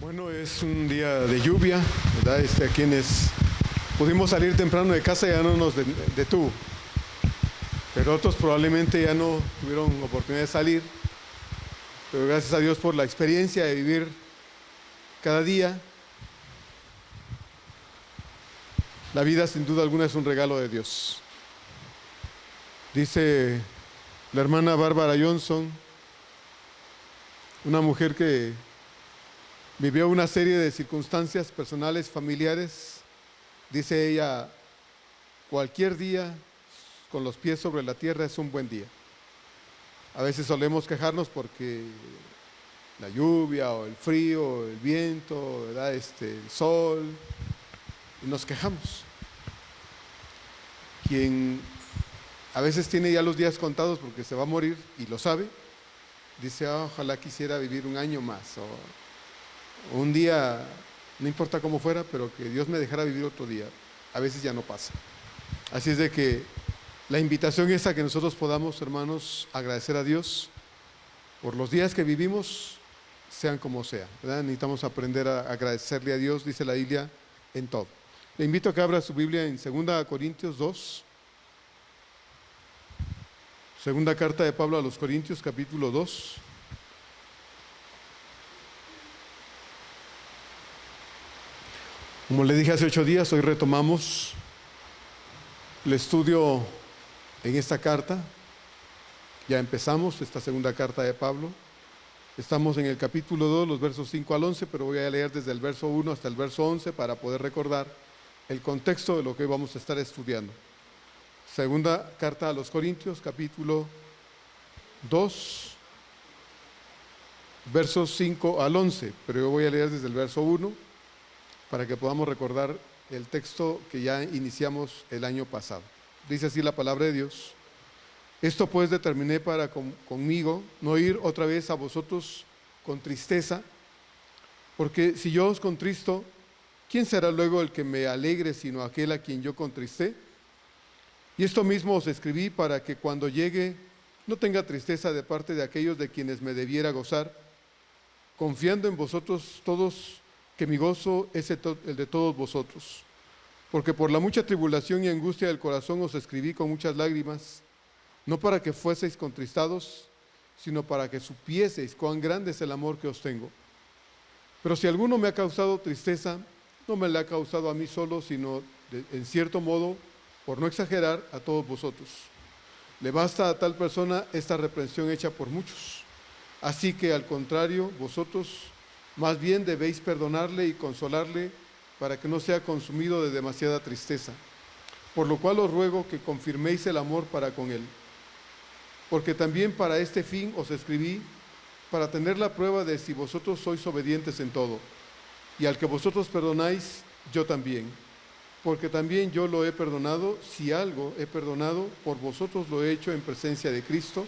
Bueno, es un día de lluvia, ¿verdad? A quienes pudimos salir temprano de casa ya no nos detuvo, pero otros probablemente ya no tuvieron oportunidad de salir, pero gracias a Dios por la experiencia de vivir cada día. La vida sin duda alguna es un regalo de Dios. Dice la hermana Bárbara Johnson, una mujer que vivió una serie de circunstancias personales, familiares. Dice ella, cualquier día con los pies sobre la tierra es un buen día. A veces solemos quejarnos porque la lluvia o el frío, o el viento, ¿verdad? El sol, y nos quejamos. Quien a veces tiene ya los días contados porque se va a morir y lo sabe, dice, ojalá quisiera vivir un año más o un día, no importa cómo fuera, pero que Dios me dejara vivir otro día. A veces ya no pasa. Así es de que la invitación es a que nosotros podamos, hermanos, agradecer a Dios por los días que vivimos, sean como sea, ¿verdad? Necesitamos aprender a agradecerle a Dios, dice la Biblia, en todo. Le invito a que abra su Biblia en 2 Corintios 2. Segunda carta de Pablo a los Corintios, capítulo 2. Como le dije hace 8 días, hoy retomamos el estudio en esta carta. Ya empezamos esta segunda carta de Pablo. Estamos en el capítulo 2, los versos 5 al 11, pero voy a leer desde el verso 1 hasta el verso 11 para poder recordar el contexto de lo que hoy vamos a estar estudiando. Segunda carta a los Corintios, capítulo 2, versos 5 al 11, pero yo voy a leer desde el verso 1 para que podamos recordar el texto que ya iniciamos el año pasado. Dice así la palabra de Dios. Esto pues determiné para conmigo no ir otra vez a vosotros con tristeza, porque si yo os contristo, ¿quién será luego el que me alegre sino aquel a quien yo contristé? Y esto mismo os escribí para que cuando llegue no tenga tristeza de parte de aquellos de quienes me debiera gozar, confiando en vosotros todos, que mi gozo es el de todos vosotros. Porque por la mucha tribulación y angustia del corazón os escribí con muchas lágrimas, no para que fueseis contristados, sino para que supieseis cuán grande es el amor que os tengo. Pero si alguno me ha causado tristeza, no me la ha causado a mí solo, sino en cierto modo, por no exagerar, a todos vosotros. Le basta a tal persona esta reprensión hecha por muchos. Así que al contrario, vosotros más bien debéis perdonarle y consolarle para que no sea consumido de demasiada tristeza. Por lo cual os ruego que confirméis el amor para con él. Porque también para este fin os escribí, para tener la prueba de si vosotros sois obedientes en todo. Y al que vosotros perdonáis, yo también. Porque también yo lo he perdonado, si algo he perdonado, por vosotros lo he hecho en presencia de Cristo,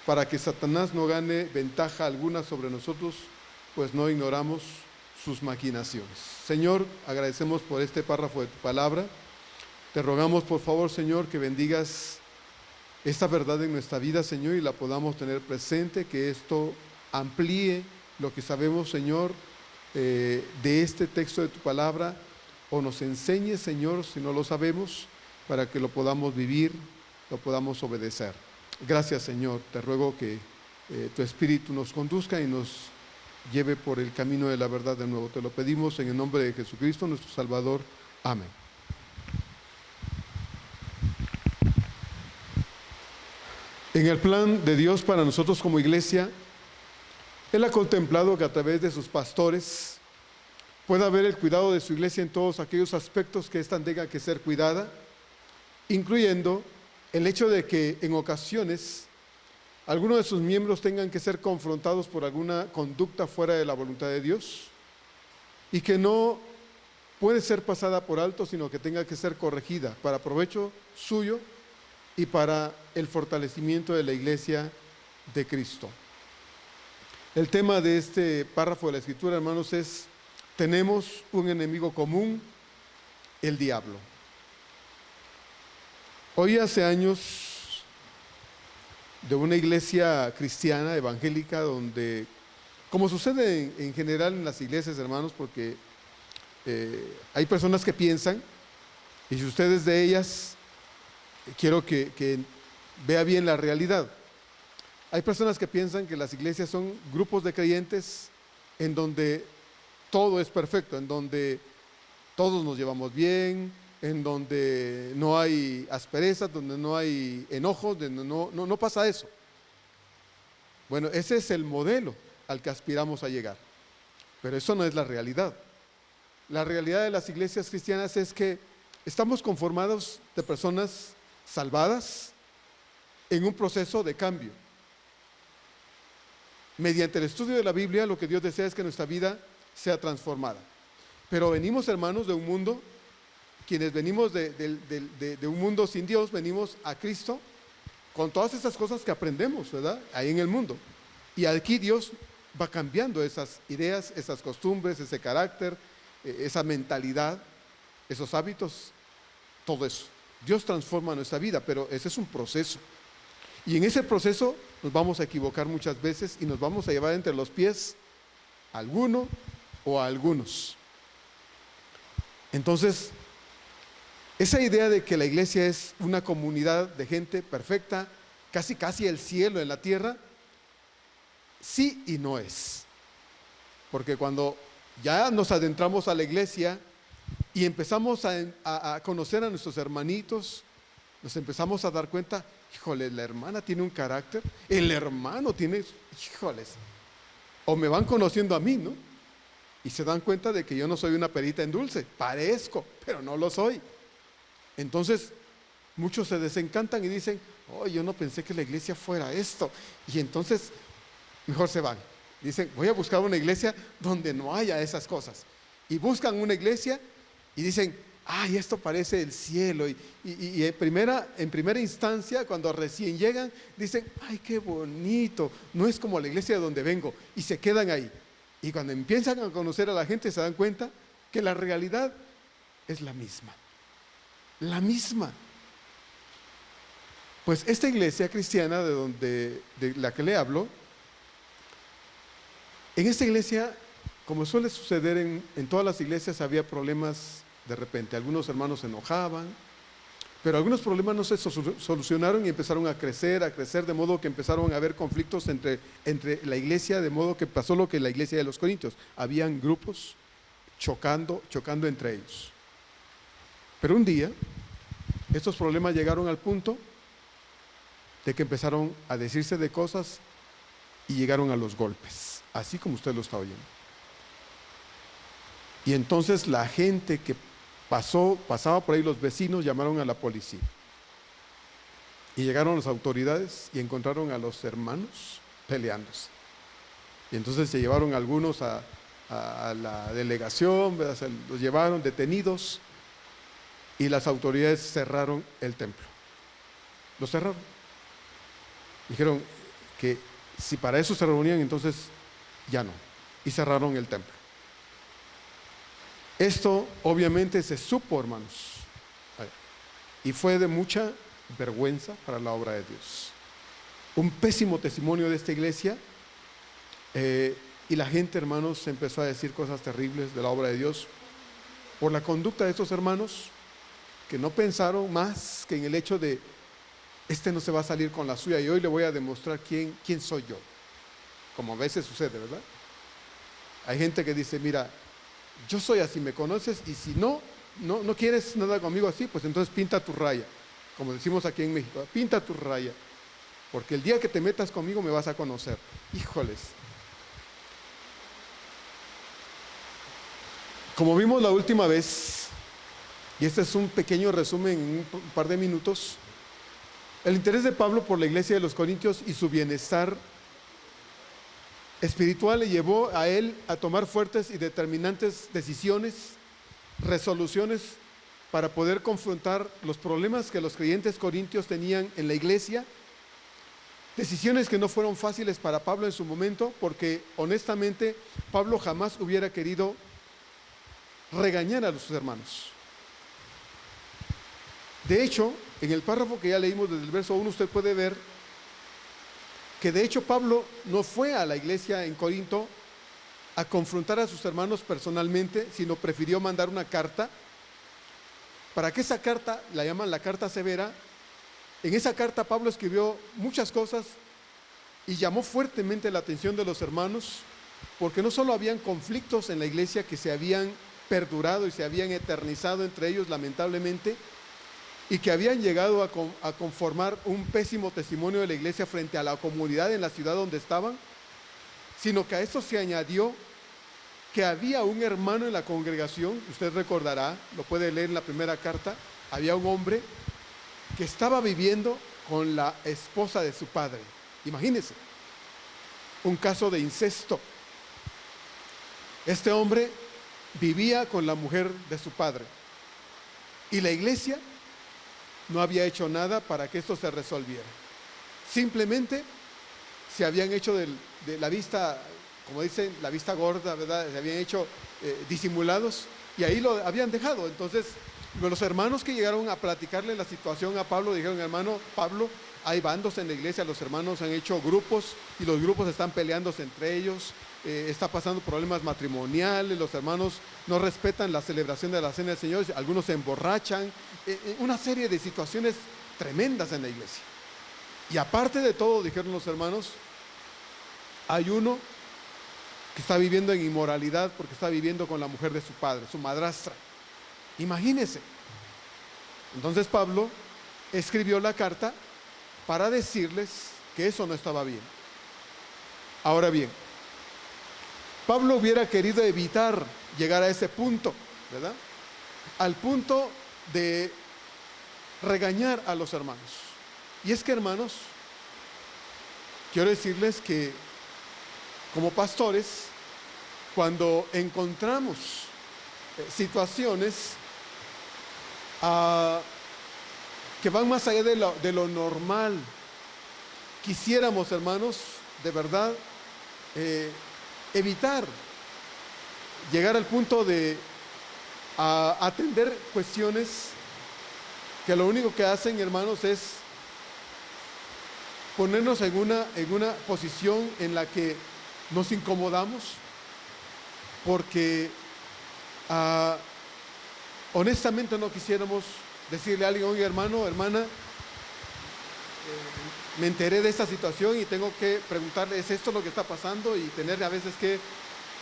para que Satanás no gane ventaja alguna sobre nosotros, pues no ignoramos sus maquinaciones. Señor, agradecemos por este párrafo de tu palabra. Te rogamos, por favor, Señor, que bendigas esta verdad en nuestra vida, Señor, y la podamos tener presente, que esto amplíe lo que sabemos, Señor, de este texto de tu palabra, o nos enseñe, Señor, si no lo sabemos, para que lo podamos vivir, lo podamos obedecer. Gracias, Señor. Te ruego que tu Espíritu nos conduzca y nos lleve por el camino de la verdad de nuevo. Te lo pedimos en el nombre de Jesucristo, nuestro Salvador. Amén. En el plan de Dios para nosotros como iglesia, Él ha contemplado que a través de sus pastores pueda haber el cuidado de su iglesia en todos aquellos aspectos que ésta tenga que ser cuidada, incluyendo el hecho de que en ocasiones algunos de sus miembros tengan que ser confrontados por alguna conducta fuera de la voluntad de Dios y que no puede ser pasada por alto, sino que tenga que ser corregida para provecho suyo y para el fortalecimiento de la iglesia de Cristo. El tema de este párrafo de la Escritura, hermanos, es: tenemos un enemigo común, el diablo. Hoy hace años de una iglesia cristiana, evangélica, donde Como sucede en general en las iglesias, hermanos, porque hay personas que piensan, y si usted es de ellas, quiero que vea bien la realidad. Hay personas que piensan que las iglesias son grupos de creyentes en donde todo es perfecto, en donde todos nos llevamos bien, en donde no hay asperezas, donde no hay enojos, donde no pasa eso. Bueno, ese es el modelo al que aspiramos a llegar, pero eso no es la realidad. La realidad de las iglesias cristianas es que estamos conformados de personas salvadas en un proceso de cambio. Mediante el estudio de la Biblia, lo que Dios desea es que nuestra vida sea transformada. Pero venimos, hermanos, de un mundo, quienes venimos de un mundo sin Dios, venimos a Cristo con todas esas cosas que aprendemos, ¿verdad? Ahí en el mundo. Y aquí Dios va cambiando esas ideas, esas costumbres, ese carácter, esa mentalidad, esos hábitos, todo eso. Dios transforma nuestra vida, pero ese es un proceso. Y en ese proceso nos vamos a equivocar muchas veces y nos vamos a llevar entre los pies a alguno o a algunos. Entonces, esa idea de que la iglesia es una comunidad de gente perfecta, casi el cielo en la tierra, sí y no es. Porque cuando ya nos adentramos a la iglesia y empezamos a conocer a nuestros hermanitos, nos empezamos a dar cuenta, híjole, la hermana tiene un carácter, el hermano tiene, híjoles, o me van conociendo a mí, ¿no? Y se dan cuenta de que yo no soy una perita en dulce, parezco, pero no lo soy. Entonces, muchos se desencantan y dicen, oh, yo no pensé que la iglesia fuera esto. Y entonces, mejor se van. Dicen, voy a buscar una iglesia donde no haya esas cosas. Y buscan una iglesia y dicen, ay, esto parece el cielo. Y en primera instancia, cuando recién llegan, dicen, ay, qué bonito. No es como la iglesia de donde vengo. Y se quedan ahí. Y cuando empiezan a conocer a la gente, se dan cuenta que la realidad es la misma. La misma. Pues esta iglesia cristiana de la que le hablo, en esta iglesia, como suele suceder en todas las iglesias, había problemas de repente. Algunos hermanos se enojaban, pero algunos problemas no se solucionaron y empezaron a crecer, de modo que empezaron a haber conflictos entre la iglesia, de modo que pasó lo que en la iglesia de los Corintios. Habían grupos chocando entre ellos. Pero un día, estos problemas llegaron al punto de que empezaron a decirse de cosas y llegaron a los golpes, así como usted lo está oyendo. Y entonces la gente que pasaba por ahí, los vecinos llamaron a la policía. Y llegaron las autoridades y encontraron a los hermanos peleándose. Y entonces se llevaron algunos a la delegación, ¿verdad? Los llevaron detenidos y las autoridades cerraron el templo. Lo cerraron. Dijeron que si para eso se reunían, entonces ya no. Y cerraron el templo. Esto obviamente se supo, hermanos, y fue de mucha vergüenza para la obra de Dios. Un pésimo testimonio de esta iglesia, y la gente, hermanos, se empezó a decir cosas terribles de la obra de Dios por la conducta de estos hermanos que no pensaron más que en el hecho de, este no se va a salir con la suya y hoy le voy a demostrar quién soy yo, como a veces sucede, ¿verdad? Hay gente que dice, mira, yo soy así, me conoces, y si no quieres nada conmigo así, pues entonces pinta tu raya, como decimos aquí en México, pinta tu raya, porque el día que te metas conmigo me vas a conocer. Híjoles. Como vimos la última vez, y este es un pequeño resumen en un par de minutos, el interés de Pablo por la iglesia de los Corintios y su bienestar espiritual le llevó a él a tomar fuertes y determinantes decisiones, resoluciones para poder confrontar los problemas que los creyentes corintios tenían en la iglesia. Decisiones que no fueron fáciles para Pablo en su momento, porque honestamente Pablo jamás hubiera querido regañar a sus hermanos. De hecho, en el párrafo que ya leímos desde el verso 1, usted puede ver que de hecho Pablo no fue a la iglesia en Corinto a confrontar a sus hermanos personalmente, sino prefirió mandar una carta, para que esa carta, la llaman la carta severa. En esa carta Pablo escribió muchas cosas y llamó fuertemente la atención de los hermanos, porque no solo habían conflictos en la iglesia que se habían perdurado y se habían eternizado entre ellos lamentablemente, y que habían llegado a conformar un pésimo testimonio de la iglesia frente a la comunidad en la ciudad donde estaban, sino que a esto se añadió que había un hermano en la congregación. Usted recordará, lo puede leer en la primera carta, había un hombre que estaba viviendo con la esposa de su padre. Imagínense, un caso de incesto. Este hombre vivía con la mujer de su padre y la iglesia no había hecho nada para que esto se resolviera. Simplemente se habían hecho de la vista, como dicen, la vista gorda, ¿verdad? Se habían hecho disimulados y ahí lo habían dejado. Entonces, los hermanos que llegaron a platicarle la situación a Pablo dijeron: hermano Pablo, hay bandos en la iglesia, los hermanos han hecho grupos y los grupos están peleándose entre ellos, está pasando problemas matrimoniales, los hermanos no respetan la celebración de la cena del Señor, algunos se emborrachan, una serie de situaciones tremendas en la iglesia. Y aparte de todo, dijeron los hermanos, hay uno que está viviendo en inmoralidad porque está viviendo con la mujer de su padre, su madrastra. Imagínense. Entonces Pablo escribió la carta para decirles que eso no estaba bien. Ahora bien, Pablo hubiera querido evitar llegar a ese punto, ¿verdad? Al punto de regañar a los hermanos. Y es que, hermanos, quiero decirles que como pastores, cuando encontramos situaciones que van más allá de lo normal, quisiéramos, hermanos, de verdad, evitar llegar al punto de atender cuestiones que lo único que hacen, hermanos, es ponernos en una posición en la que nos incomodamos, porque honestamente no quisiéramos decirle a alguien: oye, hermano, hermana, me enteré de esta situación y tengo que preguntarle, ¿es esto lo que está pasando? Y tener a veces que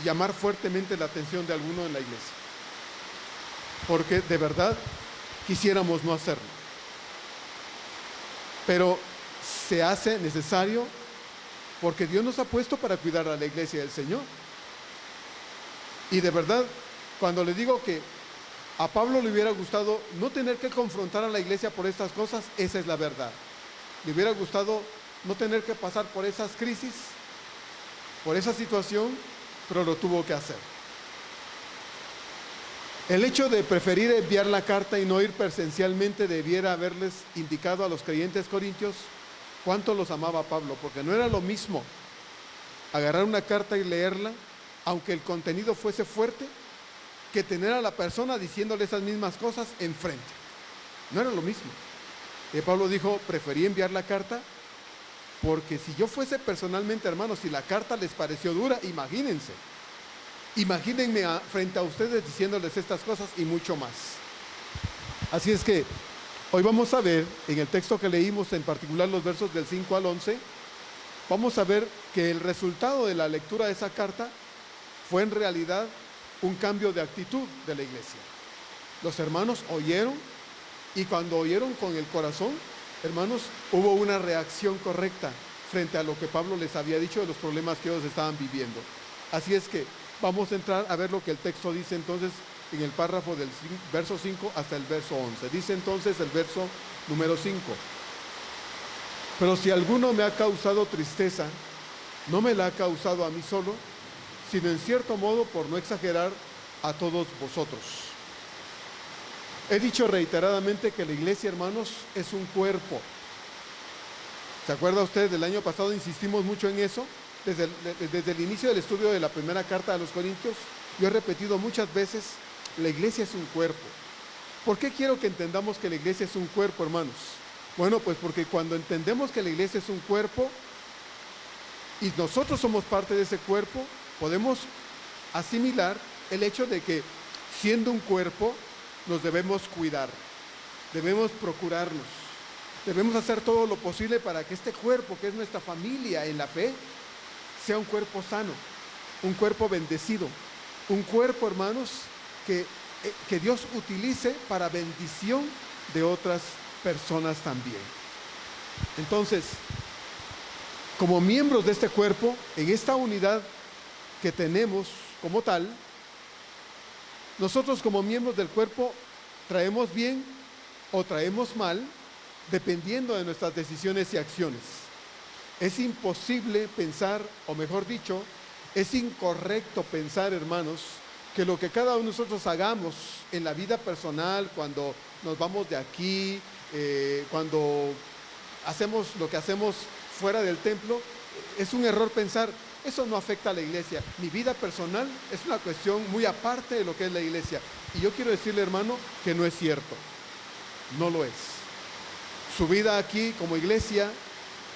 llamar fuertemente la atención de alguno en la iglesia, porque de verdad quisiéramos no hacerlo, pero se hace necesario porque Dios nos ha puesto para cuidar a la iglesia del Señor. Y de verdad, cuando le digo que a Pablo le hubiera gustado no tener que confrontar a la iglesia por estas cosas, esa es la verdad. Le hubiera gustado no tener que pasar por esas crisis, por esa situación, pero lo tuvo que hacer. El hecho de preferir enviar la carta y no ir presencialmente debiera haberles indicado a los creyentes corintios cuánto los amaba Pablo, porque no era lo mismo agarrar una carta y leerla, aunque el contenido fuese fuerte, que tener a la persona diciéndole esas mismas cosas enfrente. No era lo mismo. Pablo dijo: preferí enviar la carta porque si yo fuese personalmente, hermanos, si la carta les pareció dura, imagínense frente a ustedes diciéndoles estas cosas y mucho más. Así es que hoy vamos a ver, en el texto que leímos, en particular los versos del 5 al 11, vamos a ver que el resultado de la lectura de esa carta fue en realidad un cambio de actitud de la iglesia. Los hermanos oyeron, y cuando oyeron con el corazón, hermanos, hubo una reacción correcta frente a lo que Pablo les había dicho de los problemas que ellos estaban viviendo. Así es que vamos a entrar a ver lo que el texto dice entonces en el párrafo del verso 5 hasta el verso 11. Dice entonces el verso número 5: pero si alguno me ha causado tristeza, no me la ha causado a mí solo, sino en cierto modo, por no exagerar, a todos vosotros. He dicho reiteradamente que la iglesia, hermanos, es un cuerpo. ¿Se acuerda usted? Del año pasado insistimos mucho en eso. Desde el inicio del estudio de la primera carta a los Corintios, yo he repetido muchas veces: la iglesia es un cuerpo. ¿Por qué quiero que entendamos que la iglesia es un cuerpo, hermanos? Bueno, pues porque cuando entendemos que la iglesia es un cuerpo y nosotros somos parte de ese cuerpo, podemos asimilar el hecho de que siendo un cuerpo nos debemos cuidar, debemos procurarnos, debemos hacer todo lo posible para que este cuerpo, que es nuestra familia en la fe, sea un cuerpo sano, un cuerpo bendecido, un cuerpo, hermanos, que Dios utilice para bendición de otras personas también. Entonces, como miembros de este cuerpo, en esta unidad que tenemos como tal, nosotros como miembros del cuerpo traemos bien o traemos mal, dependiendo de nuestras decisiones y acciones. Es imposible pensar, o mejor dicho, es incorrecto pensar, hermanos, que lo que cada uno de nosotros hagamos en la vida personal, cuando nos vamos de aquí, cuando hacemos lo que hacemos fuera del templo, es un error pensar, eso no afecta a la iglesia. Mi vida personal es una cuestión muy aparte de lo que es la iglesia. Y yo quiero decirle, hermano, que no es cierto. No lo es. Su vida aquí como iglesia,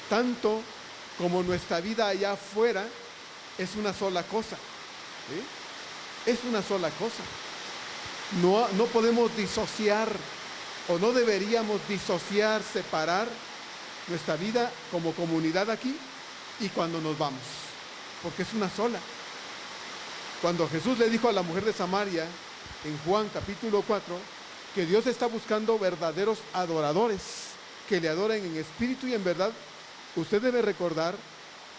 tanto como nuestra vida allá afuera, es una sola cosa. ¿Sí? Es una sola cosa. No podemos disociar, o no deberíamos disociar, separar nuestra vida como comunidad aquí y cuando nos vamos, porque es una sola. Cuando Jesús le dijo a la mujer de Samaria en Juan capítulo 4 que Dios está buscando verdaderos adoradores que le adoren en espíritu y en verdad, usted debe recordar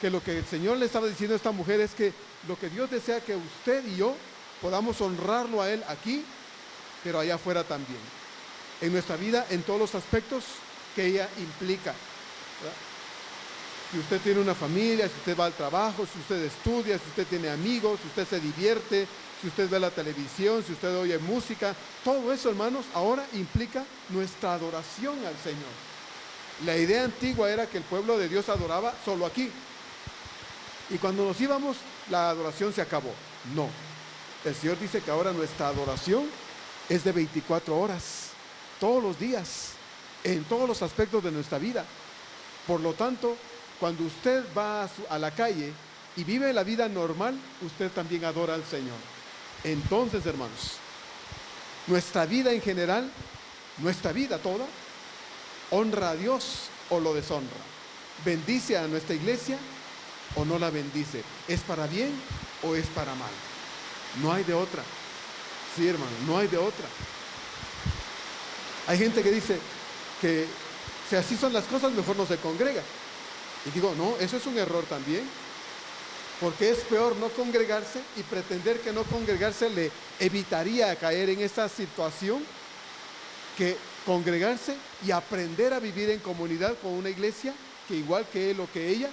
que lo que el Señor le estaba diciendo a esta mujer es que lo que Dios desea que usted y yo podamos honrarlo a Él aquí, pero allá afuera también, en nuestra vida, en todos los aspectos que ella implica, ¿verdad? Si usted tiene una familia, si usted va al trabajo, si usted estudia, si usted tiene amigos, si usted se divierte, si usted ve la televisión, si usted oye música, todo eso, hermanos, ahora implica nuestra adoración al Señor. La idea antigua era que el pueblo de Dios adoraba solo aquí. Y cuando nos íbamos, la adoración se acabó. No. El Señor dice que ahora nuestra adoración es de 24 horas, todos los días, en todos los aspectos de nuestra vida. Por lo tanto, cuando usted va a la calle y vive la vida normal, usted también adora al Señor. Entonces, hermanos, nuestra vida en general, nuestra vida toda, honra a Dios o lo deshonra, bendice a nuestra iglesia o no la bendice, es para bien o es para mal. No hay de otra. Sí, hermano, no hay de otra. Hay gente que dice que si así son las cosas, mejor no se congrega. Y digo, no, eso es un error también, porque es peor no congregarse y pretender que no congregarse le evitaría caer en esta situación, que congregarse y aprender a vivir en comunidad con una iglesia que, igual que él o que ella,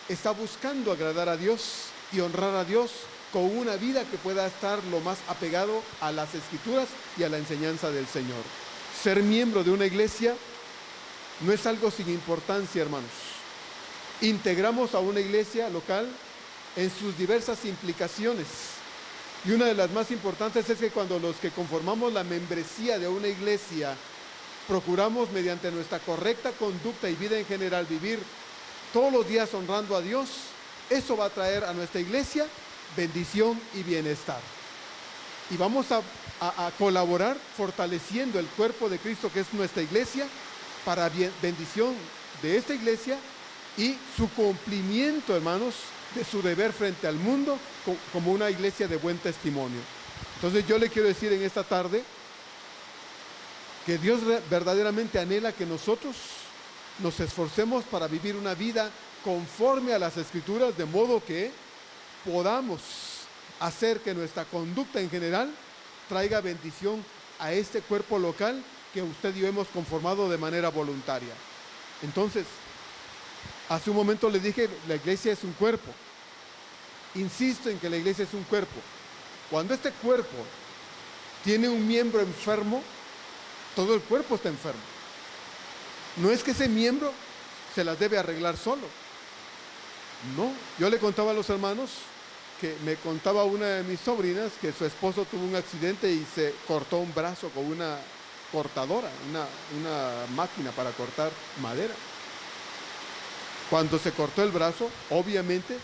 está buscando agradar a Dios y honrar a Dios con una vida que pueda estar lo más apegado a las Escrituras y a la enseñanza del Señor. Ser miembro de una iglesia no es algo sin importancia, hermanos. Integramos a una iglesia local en sus diversas implicaciones. Y una de las más importantes es que cuando los que conformamos la membresía de una iglesia procuramos, mediante nuestra correcta conducta y vida en general, vivir todos los días honrando a Dios, eso va a traer a nuestra iglesia bendición y bienestar. Y vamos a colaborar fortaleciendo el cuerpo de Cristo, que es nuestra iglesia, para bendición de esta iglesia y su cumplimiento, hermanos, de su deber frente al mundo como una iglesia de buen testimonio. Entonces yo le quiero decir en esta tarde que Dios verdaderamente anhela que nosotros nos esforcemos para vivir una vida conforme a las Escrituras, de modo que podamos hacer que nuestra conducta en general traiga bendición a este cuerpo local que usted y yo hemos conformado de manera voluntaria. Entonces, hace un momento le dije, la iglesia es un cuerpo. Insisto en que la iglesia es un cuerpo. Cuando este cuerpo tiene un miembro enfermo, todo el cuerpo está enfermo. No es que ese miembro se las debe arreglar solo. No, yo le contaba a los hermanos que me contaba una de mis sobrinas que su esposo tuvo un accidente y se cortó un brazo con una cortadora, una máquina para cortar madera. Cuando se cortó el brazo, obviamente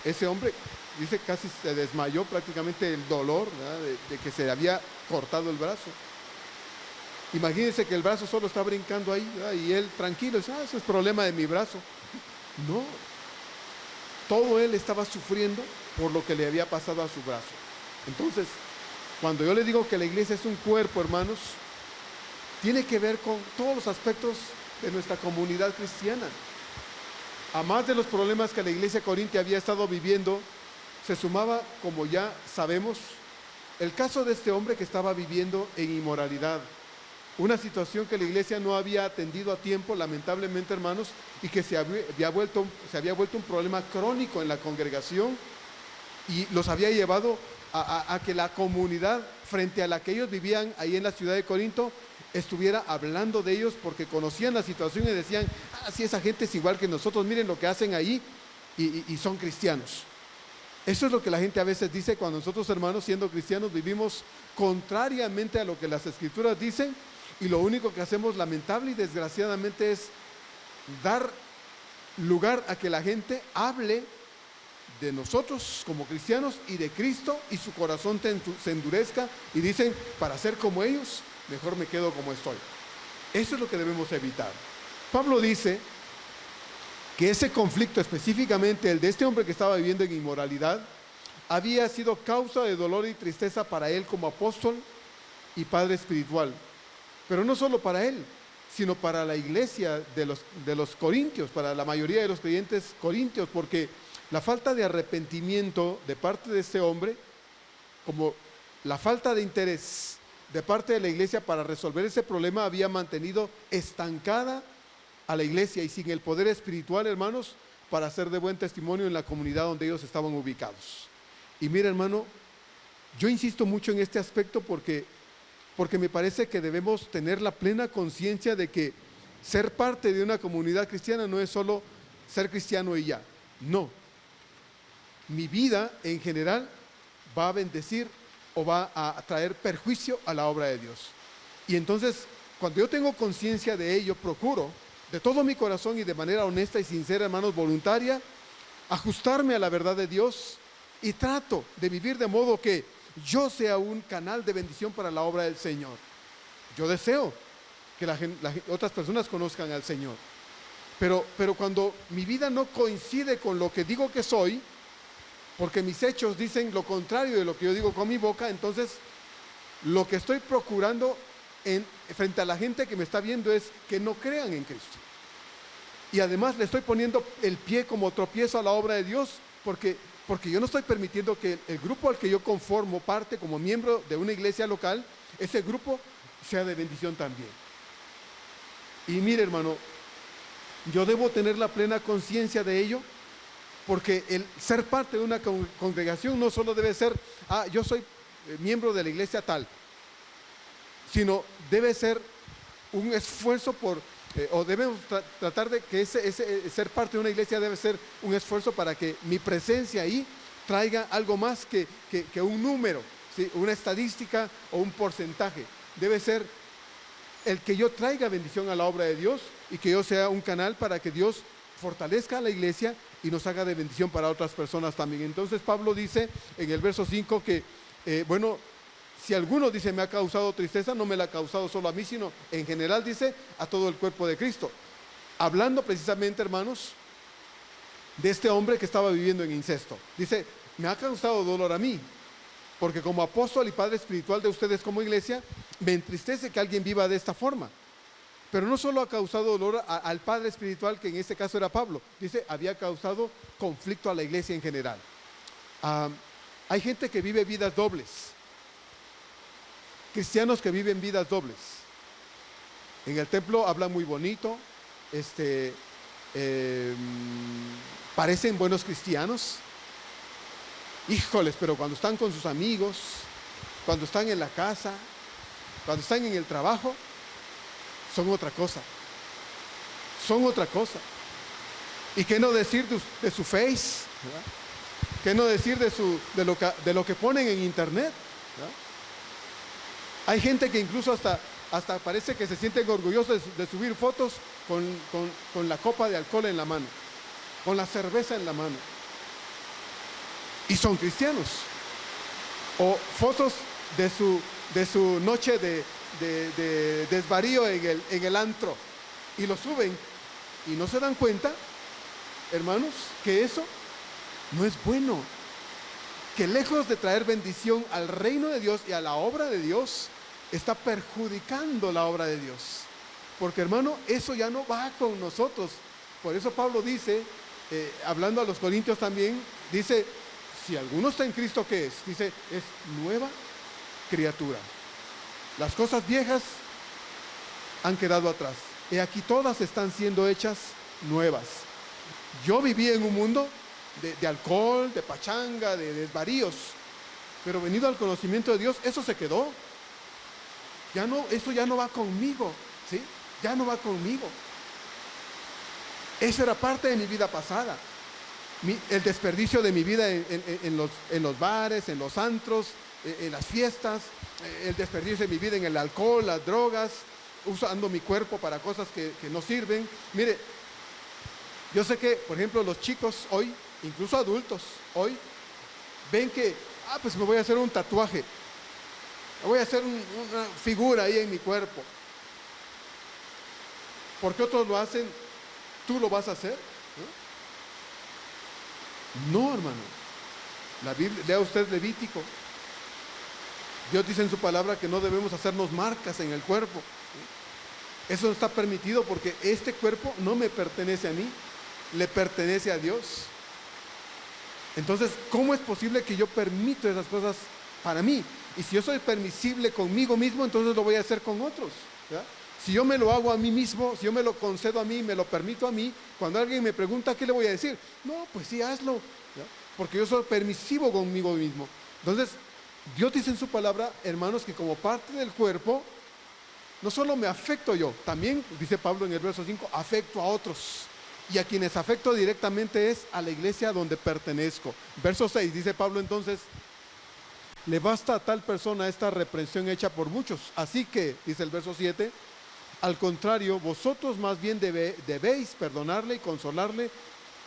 ese hombre dice casi se desmayó prácticamente el dolor, ¿verdad? De que se había cortado el brazo. Imagínense que el brazo solo está brincando ahí, ¿verdad? Y él tranquilo, dice, ese es problema de mi brazo. No, todo él estaba sufriendo por lo que le había pasado a su brazo. Entonces, cuando yo le digo que la iglesia es un cuerpo, hermanos, tiene que ver con todos los aspectos de nuestra comunidad cristiana. A más de los problemas que la iglesia corintia había estado viviendo, se sumaba, como ya sabemos, el caso de este hombre que estaba viviendo en inmoralidad. Una situación que la iglesia no había atendido a tiempo, lamentablemente, hermanos, y que se había vuelto un problema crónico en la congregación y los había llevado a que la comunidad frente a la que ellos vivían ahí en la ciudad de Corinto estuviera hablando de ellos porque conocían la situación y decían, si esa gente es igual que nosotros, miren lo que hacen ahí y son cristianos. Eso es lo que la gente a veces dice cuando nosotros, hermanos, siendo cristianos, vivimos contrariamente a lo que las escrituras dicen y lo único que hacemos lamentable y desgraciadamente es dar lugar a que la gente hable de nosotros como cristianos y de Cristo y su corazón se endurezca y dicen, para ser como ellos, mejor me quedo como estoy. Eso es lo que debemos evitar. Pablo dice que ese conflicto, específicamente el de este hombre que estaba viviendo en inmoralidad, había sido causa de dolor y tristeza para él como apóstol y padre espiritual. Pero no solo para él, sino para la iglesia de los corintios, para la mayoría de los creyentes corintios, porque la falta de arrepentimiento de parte de este hombre, como la falta de interés de parte de la iglesia para resolver ese problema, había mantenido estancada a la iglesia y sin el poder espiritual, hermanos, para hacer de buen testimonio en la comunidad donde ellos estaban ubicados. Y mira, hermano, yo insisto mucho en este aspecto porque me parece que debemos tener la plena conciencia de que ser parte de una comunidad cristiana no es solo ser cristiano y ya. No. Mi vida en general va a bendecir o va a traer perjuicio a la obra de Dios. Y entonces, cuando yo tengo conciencia de ello, procuro de todo mi corazón y de manera honesta y sincera, hermanos, voluntaria, ajustarme a la verdad de Dios y trato de vivir de modo que yo sea un canal de bendición para la obra del Señor. Yo deseo que otras personas conozcan al Señor. Pero cuando mi vida no coincide con lo que digo que soy, porque mis hechos dicen lo contrario de lo que yo digo con mi boca, entonces lo que estoy procurando frente a la gente que me está viendo es que no crean en Cristo. Y además le estoy poniendo el pie como tropiezo a la obra de Dios, porque yo no estoy permitiendo que el grupo al que yo conformo parte como miembro de una iglesia local, ese grupo sea de bendición también. Y mire, hermano, yo debo tener la plena conciencia de ello, porque el ser parte de una congregación no solo debe ser, yo soy miembro de la iglesia tal, sino debe ser un esfuerzo o debemos tratar de que ese ser parte de una iglesia debe ser un esfuerzo para que mi presencia ahí traiga algo más que un número, ¿sí? Una estadística o un porcentaje. Debe ser el que yo traiga bendición a la obra de Dios y que yo sea un canal para que Dios fortalezca a la iglesia y nos haga de bendición para otras personas también. Entonces Pablo dice en el verso 5 que, si alguno dice me ha causado tristeza, no me la ha causado solo a mí, sino en general dice a todo el cuerpo de Cristo. Hablando precisamente, hermanos, de este hombre que estaba viviendo en incesto. Dice, me ha causado dolor a mí, porque como apóstol y padre espiritual de ustedes como iglesia, me entristece que alguien viva de esta forma. Pero no solo ha causado dolor al padre espiritual, que en este caso era Pablo, dice, había causado conflicto a la iglesia en general. Hay gente que vive vidas dobles, cristianos que viven vidas dobles. En el templo hablan muy bonito, parecen buenos cristianos, híjoles, pero cuando están con sus amigos, cuando están en la casa, cuando están en el trabajo, son otra cosa. Son otra cosa. ¿Y qué no decir de su face? ¿Verdad? ¿Qué no decir de lo que ponen en internet? ¿Verdad? Hay gente que incluso hasta parece que se sienten orgullosos de subir fotos con la copa de alcohol en la mano, con la cerveza en la mano. y son cristianos. O fotos de su noche de desvarío en el antro y lo suben y no se dan cuenta, hermanos, que eso no es bueno, que lejos de traer bendición al reino de Dios y a la obra de Dios, está perjudicando la obra de Dios. Porque, hermano, eso ya no va con nosotros. Por eso Pablo dice, hablando a los corintios también, dice, si alguno está en Cristo, ¿qué es? Dice, es nueva criatura. Las cosas viejas han quedado atrás. Y aquí todas están siendo hechas nuevas. Yo viví en un mundo de alcohol, de pachanga, de desvaríos, pero venido al conocimiento de Dios, eso se quedó. Eso ya no va conmigo, ¿sí? Ya no va conmigo. Eso era parte de mi vida pasada. El desperdicio de mi vida en los bares, en los antros, en las fiestas, el desperdicio de mi vida en el alcohol, las drogas, usando mi cuerpo para cosas que no sirven. Mire, yo sé que, por ejemplo, los chicos hoy, incluso adultos hoy, ven que, pues me voy a hacer un tatuaje, me voy a hacer una figura ahí en mi cuerpo. Porque otros lo hacen, ¿tú lo vas a hacer? No, hermano. La Biblia, lea usted Levítico. Dios dice en su palabra que no debemos hacernos marcas en el cuerpo. Eso no está permitido porque este cuerpo no me pertenece a mí, le pertenece a Dios. Entonces, ¿cómo es posible que yo permito esas cosas para mí? Y si yo soy permisible conmigo mismo, entonces lo voy a hacer con otros, ¿verdad? Si yo me lo hago a mí mismo, si yo me lo concedo a mí, me lo permito a mí, cuando alguien me pregunta, ¿qué le voy a decir? No, pues sí, hazlo, ¿verdad? Porque yo soy permisivo conmigo mismo. Entonces, Dios dice en su palabra, hermanos, que como parte del cuerpo, no solo me afecto yo, también, dice Pablo en el verso 5, afecto a otros. Y a quienes afecto directamente es a la iglesia donde pertenezco. Verso 6, dice Pablo entonces, le basta a tal persona esta reprensión hecha por muchos. Así que, dice el verso 7, al contrario, vosotros más bien debéis perdonarle y consolarle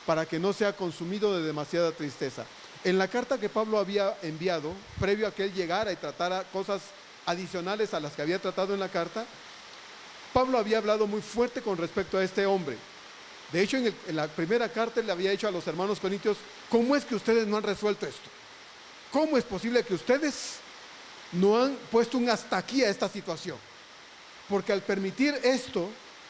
para que no sea consumido de demasiada tristeza. En la carta que Pablo había enviado, previo a que él llegara y tratara cosas adicionales a las que había tratado en la carta, Pablo había hablado muy fuerte con respecto a este hombre. De hecho, en la primera carta le había dicho a los hermanos corintios, ¿cómo es que ustedes no han resuelto esto? ¿Cómo es posible que ustedes no han puesto un hasta aquí a esta situación? Porque al permitir esto,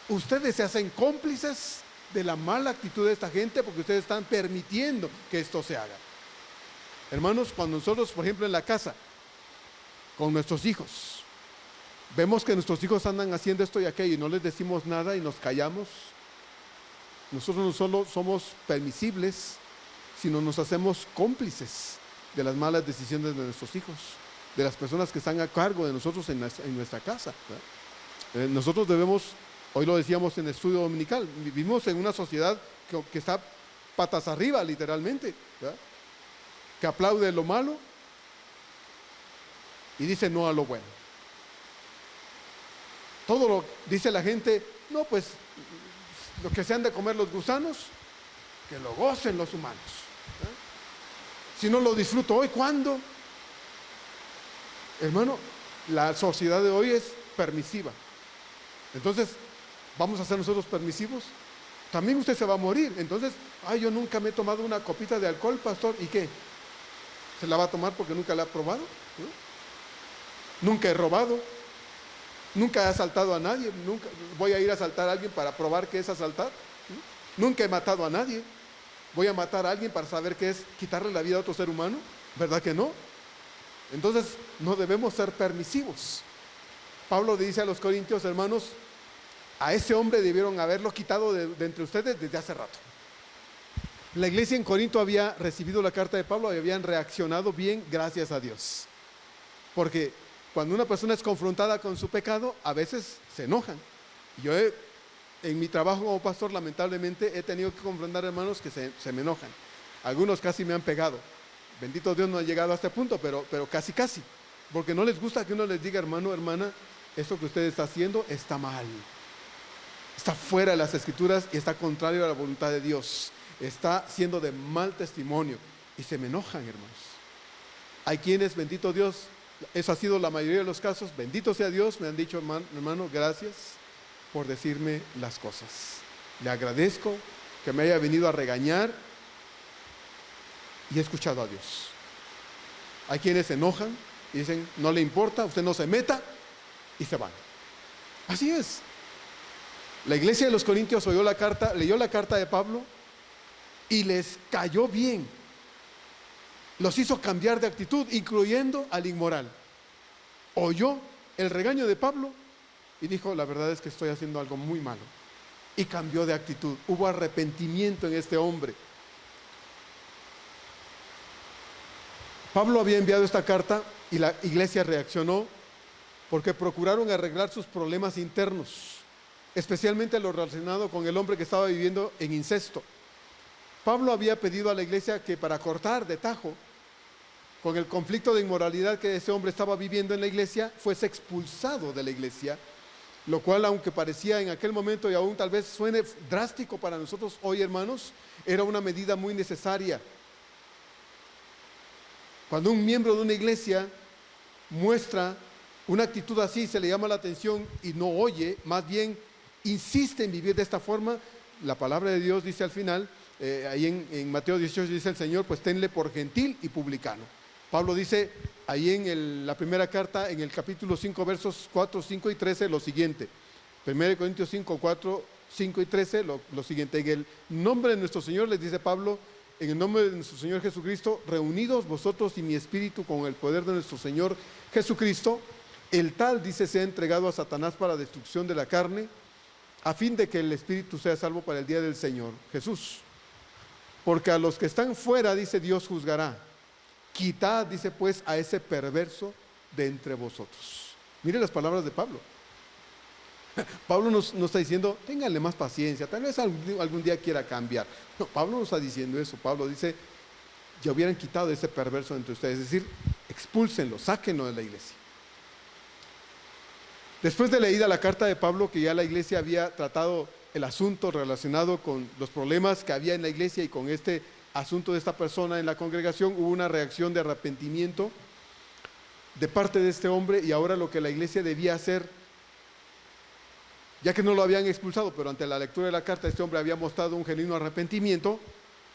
ustedes se hacen cómplices de la mala actitud de esta gente porque ustedes están permitiendo que esto se haga. Hermanos, cuando nosotros, por ejemplo, en la casa, con nuestros hijos, vemos que nuestros hijos andan haciendo esto y aquello y no les decimos nada y nos callamos, nosotros no solo somos permisibles, sino nos hacemos cómplices de las malas decisiones de nuestros hijos, de las personas que están a cargo de nosotros en nuestra casa, ¿verdad? Nosotros debemos, hoy lo decíamos en el estudio dominical, vivimos en una sociedad que está patas arriba literalmente, ¿verdad? Que aplaude lo malo y dice no a lo bueno. Todo lo dice la gente, no, pues lo que se han de comer los gusanos, que lo gocen los humanos. Si no lo disfruto hoy, ¿cuándo? Hermano, la sociedad de hoy es permisiva. Entonces, ¿vamos a ser nosotros permisivos? También usted se va a morir. Entonces, yo nunca me he tomado una copita de alcohol, pastor. ¿Y qué? ¿Se la va a tomar porque nunca la ha probado? ¿No? Nunca he robado. Nunca he asaltado a nadie. Nunca voy a ir a asaltar a alguien para probar qué es asaltar. Nunca he matado a nadie. ¿Voy a matar a alguien para saber qué es quitarle la vida a otro ser humano? ¿Verdad que no? Entonces, no debemos ser permisivos. Pablo dice a los corintios, hermanos, a ese hombre debieron haberlo quitado de entre ustedes desde hace rato. La iglesia en Corinto había recibido la carta de Pablo y habían reaccionado bien, gracias a Dios. Porque cuando una persona es confrontada con su pecado, a veces se enojan. Yo en mi trabajo como pastor, lamentablemente, he tenido que confrontar hermanos que se me enojan. Algunos casi me han pegado. Bendito Dios, no ha llegado a este punto, pero casi. Porque no les gusta que uno les diga, hermano, hermana, esto que usted está haciendo está mal. Está fuera de las Escrituras y está contrario a la voluntad de Dios. Está siendo de mal testimonio. y se me enojan, hermanos. Hay quienes, bendito Dios, eso ha sido la mayoría de los casos, bendito sea Dios, me han dicho, hermano, gracias por decirme las cosas. Le agradezco que me haya venido a regañar y he escuchado a Dios. Hay quienes se enojan y dicen, no le importa, usted no se meta, y se van. Así es. La iglesia de los Corintios leyó la carta de Pablo y les cayó bien. Los hizo cambiar de actitud, incluyendo al inmoral. Oyó el regaño de Pablo y dijo, la verdad es que estoy haciendo algo muy malo. Y cambió de actitud. Hubo arrepentimiento en este hombre. Pablo había enviado esta carta y la iglesia reaccionó porque procuraron arreglar sus problemas internos, especialmente lo relacionado con el hombre que estaba viviendo en incesto. Pablo había pedido a la iglesia que para cortar de tajo con el conflicto de inmoralidad que ese hombre estaba viviendo en la iglesia, fuese expulsado de la iglesia, lo cual, aunque parecía en aquel momento y aún tal vez suene drástico para nosotros hoy, hermanos, era una medida muy necesaria. Cuando un miembro de una iglesia muestra una actitud así, se le llama la atención y no oye, más bien insiste en vivir de esta forma, la palabra de Dios dice al final, ahí en Mateo 18 dice el Señor, pues tenle por gentil y publicano. Pablo dice ahí en la primera carta, en el capítulo 5, versos 4, 5 y 13, lo siguiente. 1 Corintios 5, 4, 5 y 13, lo siguiente. En el nombre de nuestro Señor, les dice Pablo, en el nombre de nuestro Señor Jesucristo, reunidos vosotros y mi espíritu con el poder de nuestro Señor Jesucristo, el tal, dice, sea entregado a Satanás para destrucción de la carne, a fin de que el espíritu sea salvo para el día del Señor Jesús. Porque a los que están fuera, dice, Dios juzgará. Quitad, dice, pues, a ese perverso de entre vosotros. Mire las palabras de Pablo. Pablo nos está diciendo, ténganle más paciencia, tal vez algún día quiera cambiar. No, Pablo no está diciendo eso. Pablo dice, ya hubieran quitado ese perverso entre ustedes, es decir, expúlsenlo, sáquenlo de la iglesia. Después de leída la carta de Pablo, que ya la iglesia había tratado el asunto relacionado con los problemas que había en la iglesia y con este asunto de esta persona en la congregación, hubo una reacción de arrepentimiento de parte de este hombre, y ahora lo que la iglesia debía hacer, ya que no lo habían expulsado, pero ante la lectura de la carta este hombre había mostrado un genuino arrepentimiento,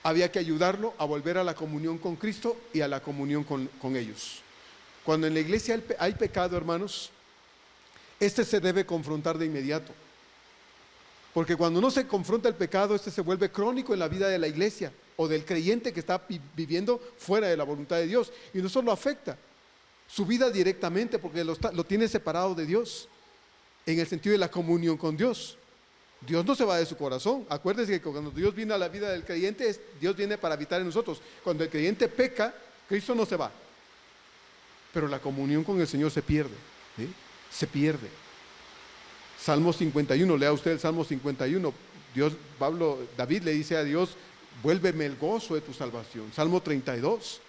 había que ayudarlo a volver a la comunión con Cristo y a la comunión con ellos. Cuando en la iglesia hay pecado, hermanos, este se debe confrontar de inmediato. Porque cuando no se confronta el pecado, este se vuelve crónico en la vida de la iglesia o del creyente que está viviendo fuera de la voluntad de Dios. Y no solo afecta su vida directamente, porque lo tiene separado de Dios, en el sentido de la comunión con Dios. Dios no se va de su corazón. Acuérdense que cuando Dios viene a la vida del creyente, Dios viene para habitar en nosotros. Cuando el creyente peca, Cristo no se va. Pero la comunión con el Señor se pierde. ¿Sí? Se pierde. Salmo 51, lea usted el Salmo 51. David le dice a Dios, vuélveme el gozo de tu salvación. Salmo 32.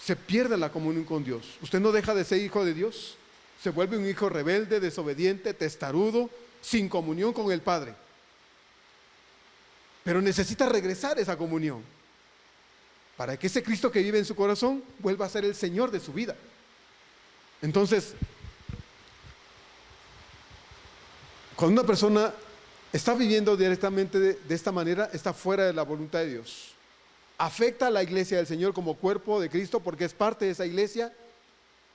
Se pierde la comunión con Dios. Usted no deja de ser hijo de Dios. Se vuelve un hijo rebelde, desobediente, testarudo, sin comunión con el Padre. Pero necesita regresar a esa comunión para que ese Cristo que vive en su corazón vuelva a ser el Señor de su vida. Entonces, cuando una persona está viviendo directamente de esta manera, está fuera de la voluntad de Dios. Afecta a la iglesia del Señor como cuerpo de Cristo porque es parte de esa iglesia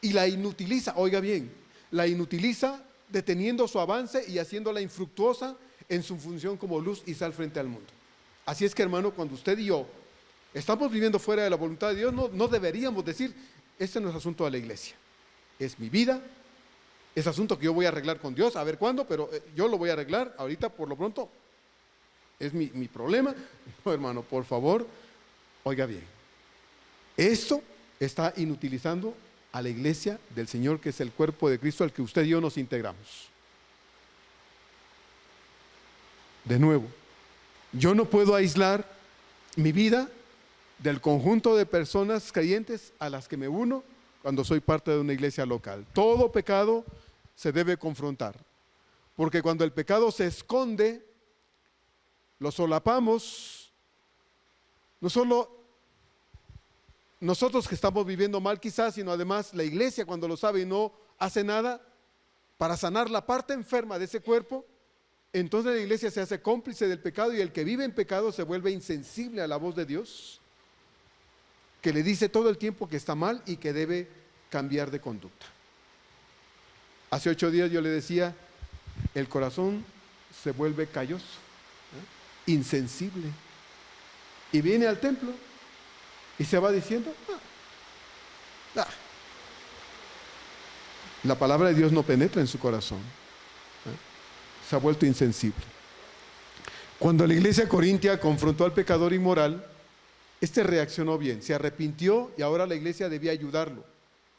y la inutiliza, oiga bien, la inutiliza deteniendo su avance y haciéndola infructuosa en su función como luz y sal frente al mundo. Así es que, hermano, cuando usted y yo estamos viviendo fuera de la voluntad de Dios, no deberíamos decir, este no es asunto de la iglesia, es mi vida, es asunto que yo voy a arreglar con Dios, a ver cuándo, pero yo lo voy a arreglar ahorita por lo pronto, es mi problema. No, hermano, por favor, oiga bien, esto está inutilizando a la iglesia del Señor, que es el cuerpo de Cristo al que usted y yo nos integramos. De nuevo, yo no puedo aislar mi vida del conjunto de personas creyentes a las que me uno cuando soy parte de una iglesia local. Todo pecado se debe confrontar, porque cuando el pecado se esconde, lo solapamos, no solo nosotros que estamos viviendo mal quizás, sino además la iglesia cuando lo sabe y no hace nada para sanar la parte enferma de ese cuerpo, entonces la iglesia se hace cómplice del pecado y el que vive en pecado se vuelve insensible a la voz de Dios, que le dice todo el tiempo que está mal y que debe cambiar de conducta. Hace 8 días yo le decía, el corazón se vuelve calloso, insensible, y viene al templo y se va diciendo, la palabra de Dios no penetra en su corazón, se ha vuelto insensible. Cuando la iglesia corintia confrontó al pecador inmoral, este reaccionó bien, se arrepintió y ahora la iglesia debía ayudarlo,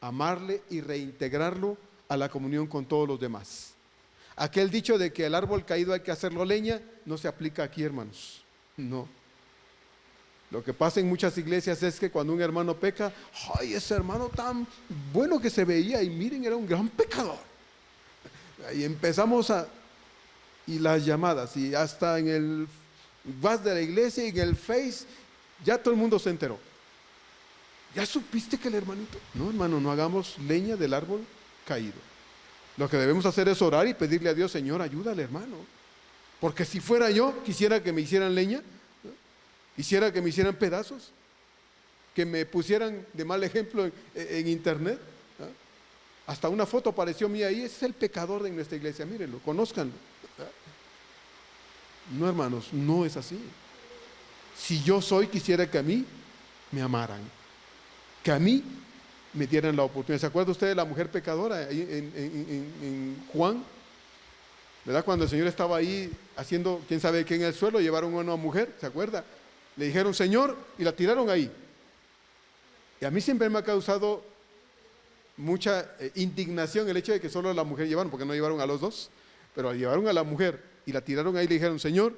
amarle y reintegrarlo a la comunión con todos los demás. Aquel dicho de que el árbol caído hay que hacerlo leña no se aplica aquí, hermanos. No. Lo que pasa en muchas iglesias es que cuando un hermano peca, ¡ay, ese hermano tan bueno que se veía! Y miren, era un gran pecador. Y empezamos y las llamadas, y hasta en el WhatsApp de la iglesia y en el Face, ya todo el mundo se enteró. ¿Ya supiste que el hermanito? No, hermano, no hagamos leña del árbol caído. Lo que debemos hacer es orar y pedirle a Dios, Señor, ayúdale, hermano. Porque si fuera yo, quisiera que me hicieran leña, ¿no? Quisiera que me hicieran pedazos, que me pusieran de mal ejemplo en internet, ¿no? Hasta una foto apareció mía ahí, ese es el pecador de nuestra iglesia, mírenlo, conózcanlo. No, hermanos, no es así. Si yo soy, quisiera que a mí me amaran, que a mí me dieran la oportunidad. ¿Se acuerda usted de la mujer pecadora en Juan? ¿Verdad? Cuando el Señor estaba ahí haciendo quién sabe qué en el suelo, llevaron a una mujer, ¿se acuerda? Le dijeron, Señor, y la tiraron ahí. Y a mí siempre me ha causado mucha indignación el hecho de que solo a la mujer llevaron, porque no llevaron a los dos, pero llevaron a la mujer y la tiraron ahí y le dijeron, Señor,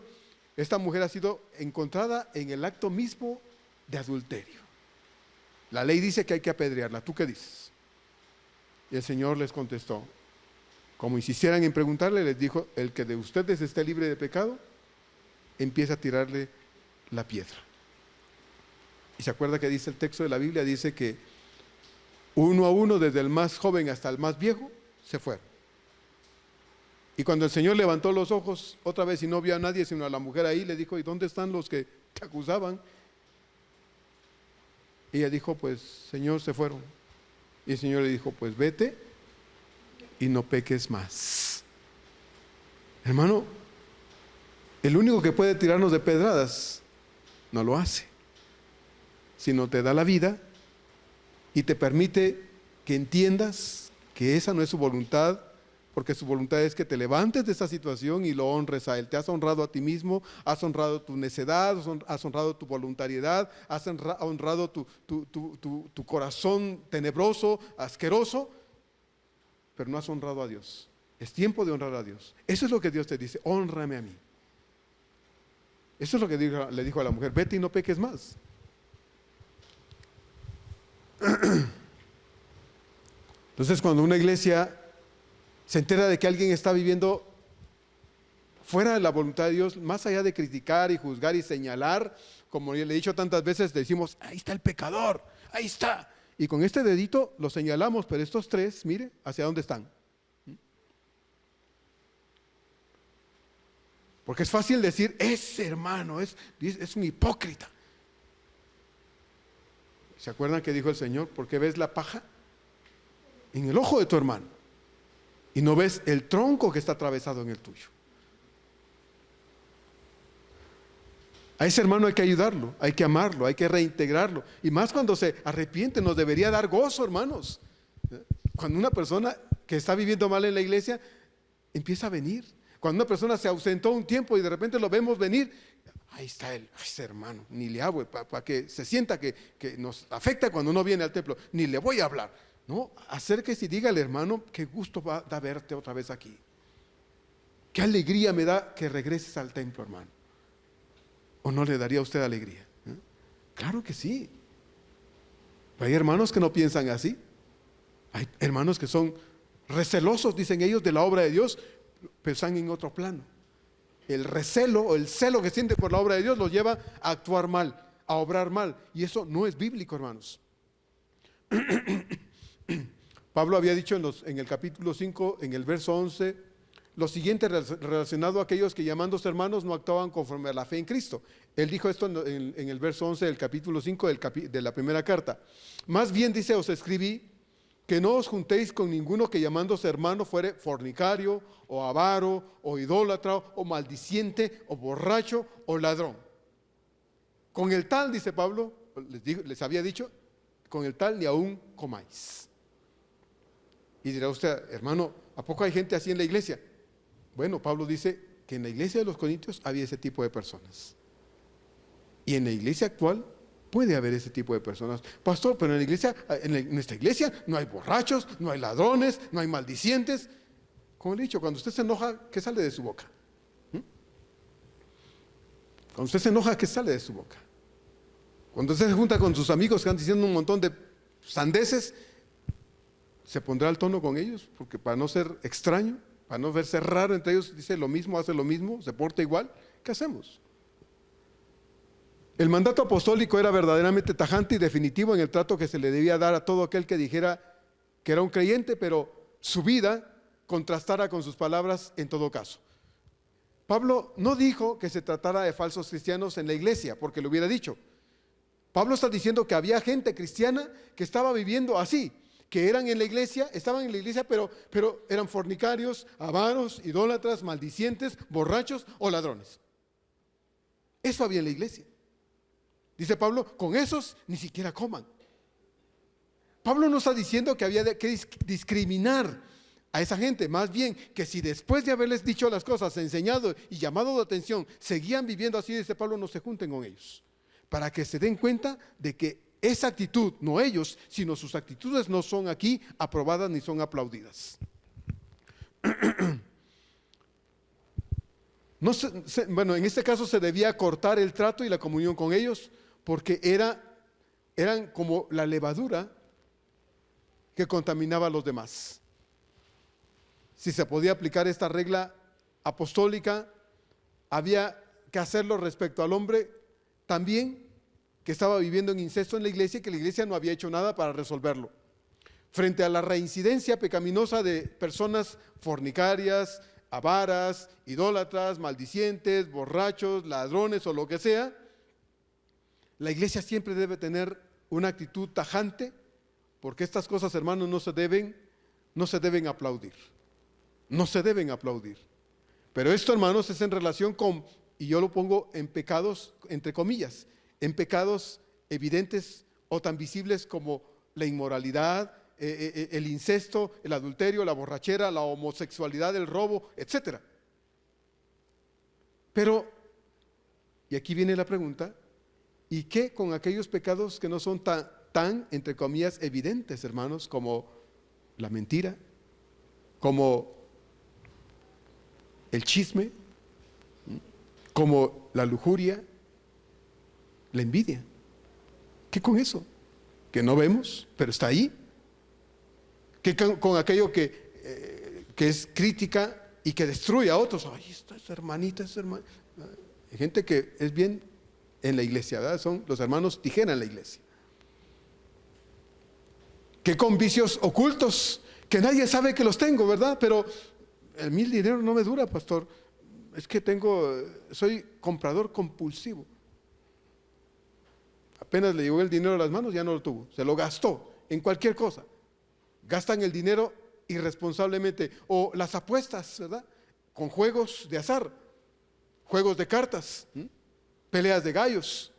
esta mujer ha sido encontrada en el acto mismo de adulterio. La ley dice que hay que apedrearla. ¿Tú qué dices? Y el Señor les contestó, como insistieran en preguntarle, les dijo, el que de ustedes esté libre de pecado, empieza a tirarle la piedra. Y se acuerda que dice el texto de la Biblia, dice que uno a uno, desde el más joven hasta el más viejo, se fueron. Y cuando el Señor levantó los ojos otra vez y no vio a nadie sino a la mujer ahí, le dijo, ¿y dónde están los que te acusaban? Y ella dijo, pues Señor, se fueron. Y el Señor le dijo, pues vete y no peques más. Hermano, el único que puede tirarnos de pedradas no lo hace, sino te da la vida y te permite que entiendas que esa no es su voluntad, porque su voluntad es que te levantes de esa situación y lo honres a Él. Te has honrado a ti mismo, has honrado tu necedad, has honrado tu voluntariedad, has honrado tu corazón tenebroso, asqueroso, pero no has honrado a Dios. Es tiempo de honrar a Dios. Eso es lo que Dios te dice, hónrame a mí. Eso es lo que le dijo a la mujer, vete y no peques más. Entonces, cuando una iglesia se entera de que alguien está viviendo fuera de la voluntad de Dios, más allá de criticar y juzgar y señalar, como le he dicho tantas veces, decimos, ahí está el pecador, ahí está. Y con este dedito lo señalamos, pero estos tres, mire, ¿hacia dónde están? Porque es fácil decir, ese hermano es un hipócrita. ¿Se acuerdan que dijo el Señor? ¿Por qué ves la paja en el ojo de tu hermano y no ves el tronco que está atravesado en el tuyo? A ese hermano hay que ayudarlo, hay que amarlo, hay que reintegrarlo. Y más cuando se arrepiente, nos debería dar gozo, hermanos. Cuando una persona que está viviendo mal en la iglesia empieza a venir. Cuando una persona se ausentó un tiempo y de repente lo vemos venir, ahí está él, ese hermano, ni le hago para que se sienta que nos afecta cuando uno viene al templo, ni le voy a hablar. No, acérquese y dígale, hermano, qué gusto da verte otra vez aquí. Qué alegría me da que regreses al templo, hermano. ¿O no le daría a usted alegría? Claro que sí. Pero hay hermanos que no piensan así. Hay hermanos que son recelosos, dicen ellos, de la obra de Dios, pero están en otro plano. El recelo o el celo que siente por la obra de Dios los lleva a actuar mal, a obrar mal. Y eso no es bíblico, hermanos. Pablo había dicho en el capítulo 5, en el verso 11, lo siguiente relacionado a aquellos que llamándose hermanos no actuaban conforme a la fe en Cristo. Él dijo esto en el verso 11 del capítulo 5 de la primera carta. Más bien dice, os escribí que no os juntéis con ninguno que llamándose hermano fuere fornicario, o avaro, o idólatra, o maldiciente, o borracho, o ladrón. Con el tal, dice Pablo, les había dicho, con el tal ni aún comáis. Y dirá usted, hermano, ¿a poco hay gente así en la iglesia? Bueno, Pablo dice que en la iglesia de los Corintios había ese tipo de personas. Y en la iglesia actual puede haber ese tipo de personas. Pastor, pero en nuestra iglesia no hay borrachos, no hay ladrones, no hay maldicientes. Como le he dicho, cuando usted se enoja, ¿qué sale de su boca? Cuando usted se enoja, ¿qué sale de su boca? Cuando usted se junta con sus amigos que están diciendo un montón de sandeces, ¿se pondrá al tono con ellos? Porque para no ser extraño, para no verse raro entre ellos, dice lo mismo, hace lo mismo, se porta igual. ¿Qué hacemos? El mandato apostólico era verdaderamente tajante y definitivo en el trato que se le debía dar a todo aquel que dijera que era un creyente, pero su vida contrastara con sus palabras en todo caso. Pablo no dijo que se tratara de falsos cristianos en la iglesia, porque lo hubiera dicho. Pablo está diciendo que había gente cristiana que estaba viviendo así, que eran en la iglesia, estaban en la iglesia, pero eran fornicarios, avaros, idólatras, maldicientes, borrachos o ladrones. Eso había en la iglesia. Dice Pablo, con esos ni siquiera coman. Pablo no está diciendo que había que discriminar a esa gente, más bien que si después de haberles dicho las cosas, enseñado y llamado de atención, seguían viviendo así, dice Pablo, no se junten con ellos, para que se den cuenta de que esa actitud, no ellos, sino sus actitudes no son aquí aprobadas ni son aplaudidas. Bueno, en este caso se debía cortar el trato y la comunión con ellos, porque eran como la levadura que contaminaba a los demás. Si se podía aplicar esta regla apostólica, había que hacerlo respecto al hombre también que estaba viviendo en incesto en la iglesia y que la iglesia no había hecho nada para resolverlo. Frente a la reincidencia pecaminosa de personas fornicarias, avaras, idólatras, maldicientes, borrachos, ladrones o lo que sea, la iglesia siempre debe tener una actitud tajante, porque estas cosas, hermanos, no se deben aplaudir. No se deben aplaudir. Pero esto, hermanos, es en relación con, y yo lo pongo en pecados, entre comillas, en pecados evidentes o tan visibles como la inmoralidad, el incesto, el adulterio, la borrachera, la homosexualidad, el robo, etc. Pero, y aquí viene la pregunta, ¿y qué con aquellos pecados que no son tan, entre comillas, evidentes, hermanos, como la mentira, como el chisme, como la lujuria, la envidia? ¿Qué con eso? Que no vemos, pero está ahí. ¿Qué con aquello que es crítica y que destruye a otros? Ay, esta es hermanita, es hermana. Hay gente que es bien en la iglesia, ¿verdad? Son los hermanos tijera en la iglesia. ¿Qué con vicios ocultos que nadie sabe que los tengo, verdad? Pero el dinero no me dura, pastor. Es que soy comprador compulsivo. Apenas le llegó el dinero a las manos, ya no lo tuvo. Se lo gastó en cualquier cosa. Gastan el dinero irresponsablemente. O las apuestas, ¿verdad? Con juegos de azar, juegos de cartas, peleas de gallos,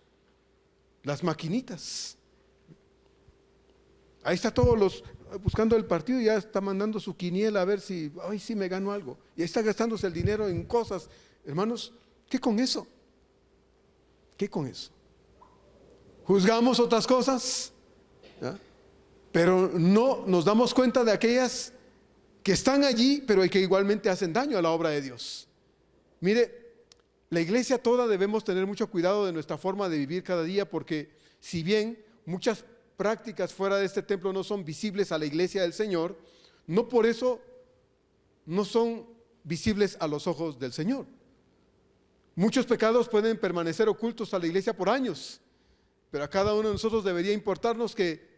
las maquinitas. Ahí está todos buscando el partido y ya está mandando su quiniela a ver si, ay, sí me gano algo. Y ahí está gastándose el dinero en cosas. Hermanos, ¿qué con eso? ¿Qué con eso? Juzgamos otras cosas, ¿ya? Pero no nos damos cuenta de aquellas que están allí, pero que igualmente hacen daño a la obra de Dios. Mire, la iglesia toda debemos tener mucho cuidado de nuestra forma de vivir cada día, porque si bien muchas prácticas fuera de este templo no son visibles a la iglesia del Señor, no por eso no son visibles a los ojos del Señor. Muchos pecados pueden permanecer ocultos a la iglesia por años, pero a cada uno de nosotros debería importarnos que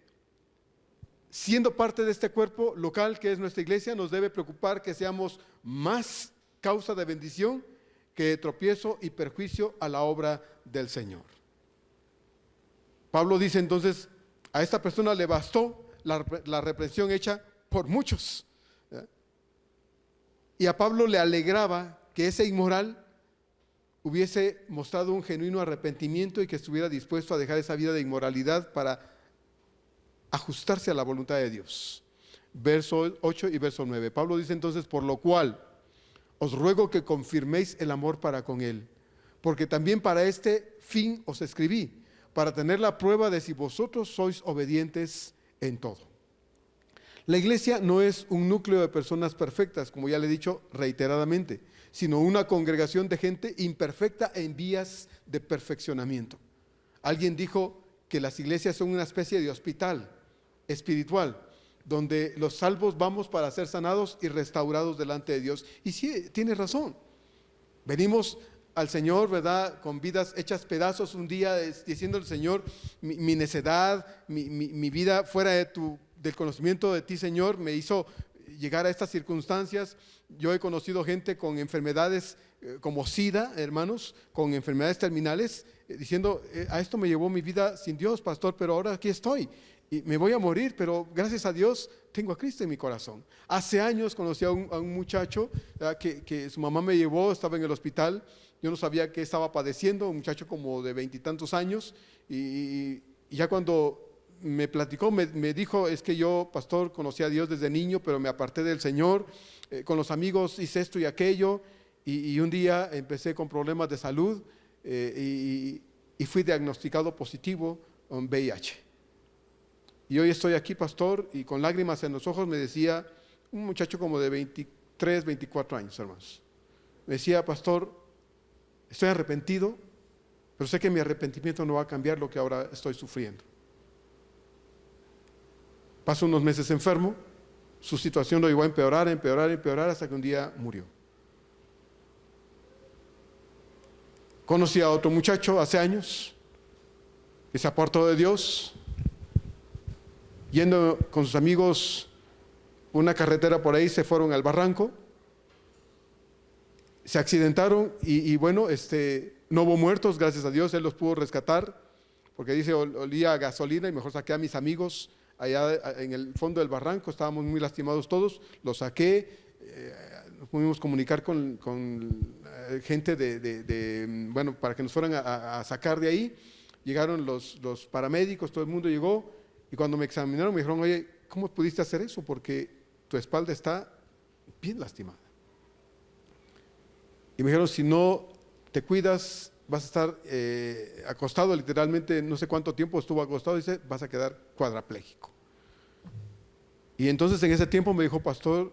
siendo parte de este cuerpo local que es nuestra iglesia, nos debe preocupar que seamos más causa de bendición que de tropiezo y perjuicio a la obra del Señor. Pablo dice entonces, a esta persona le bastó la reprensión hecha por muchos. Y a Pablo le alegraba que ese inmoral hubiese mostrado un genuino arrepentimiento y que estuviera dispuesto a dejar esa vida de inmoralidad para ajustarse a la voluntad de Dios. Verso 8 y verso 9. Pablo dice entonces, por lo cual os ruego que confirméis el amor para con él, porque también para este fin os escribí, para tener la prueba de si vosotros sois obedientes en todo. La iglesia no es un núcleo de personas perfectas, como ya le he dicho reiteradamente, sino una congregación de gente imperfecta en vías de perfeccionamiento. Alguien dijo que las iglesias son una especie de hospital espiritual, donde los salvos vamos para ser sanados y restaurados delante de Dios. Y sí, tiene razón. Venimos al Señor, ¿verdad?, con vidas hechas pedazos un día, diciendo al Señor, mi necedad, mi vida fuera del conocimiento de ti, Señor, me hizo llegar a estas circunstancias. Yo he conocido gente con enfermedades como SIDA, hermanos, con enfermedades terminales, diciendo, a esto me llevó mi vida sin Dios, pastor, pero ahora aquí estoy y me voy a morir, pero gracias a Dios tengo a Cristo en mi corazón. Hace años conocí a un muchacho que su mamá me llevó, estaba en el hospital, yo no sabía qué estaba padeciendo, un muchacho como de 20 y tantos años, y ya cuando me platicó, me dijo, es que yo, pastor, conocí a Dios desde niño, pero me aparté del Señor, con los amigos hice esto y aquello, y un día empecé con problemas de salud, y fui diagnosticado positivo con VIH. Y hoy estoy aquí, pastor, y con lágrimas en los ojos me decía, un muchacho como de 23, 24 años, hermanos, me decía, pastor, estoy arrepentido, pero sé que mi arrepentimiento no va a cambiar lo que ahora estoy sufriendo. Pasó unos meses enfermo, su situación lo llevó a empeorar, hasta que un día murió. Conocí a otro muchacho hace años que se apartó de Dios, yendo con sus amigos una carretera por ahí, se fueron al barranco, se accidentaron y bueno, no hubo muertos, gracias a Dios, él los pudo rescatar, porque dice, olía a gasolina y mejor saqué a mis amigos allá en el fondo del barranco, estábamos muy lastimados todos, los saqué, nos pudimos comunicar con gente bueno, para que nos fueran a sacar de ahí. Llegaron los paramédicos, todo el mundo llegó, y cuando me examinaron me dijeron, oye, ¿cómo pudiste hacer eso? Porque tu espalda está bien lastimada. Y me dijeron, si no te cuidas, vas a estar acostado, literalmente, no sé cuánto tiempo estuvo acostado, dice, vas a quedar cuadraplégico. Y entonces en ese tiempo me dijo, pastor,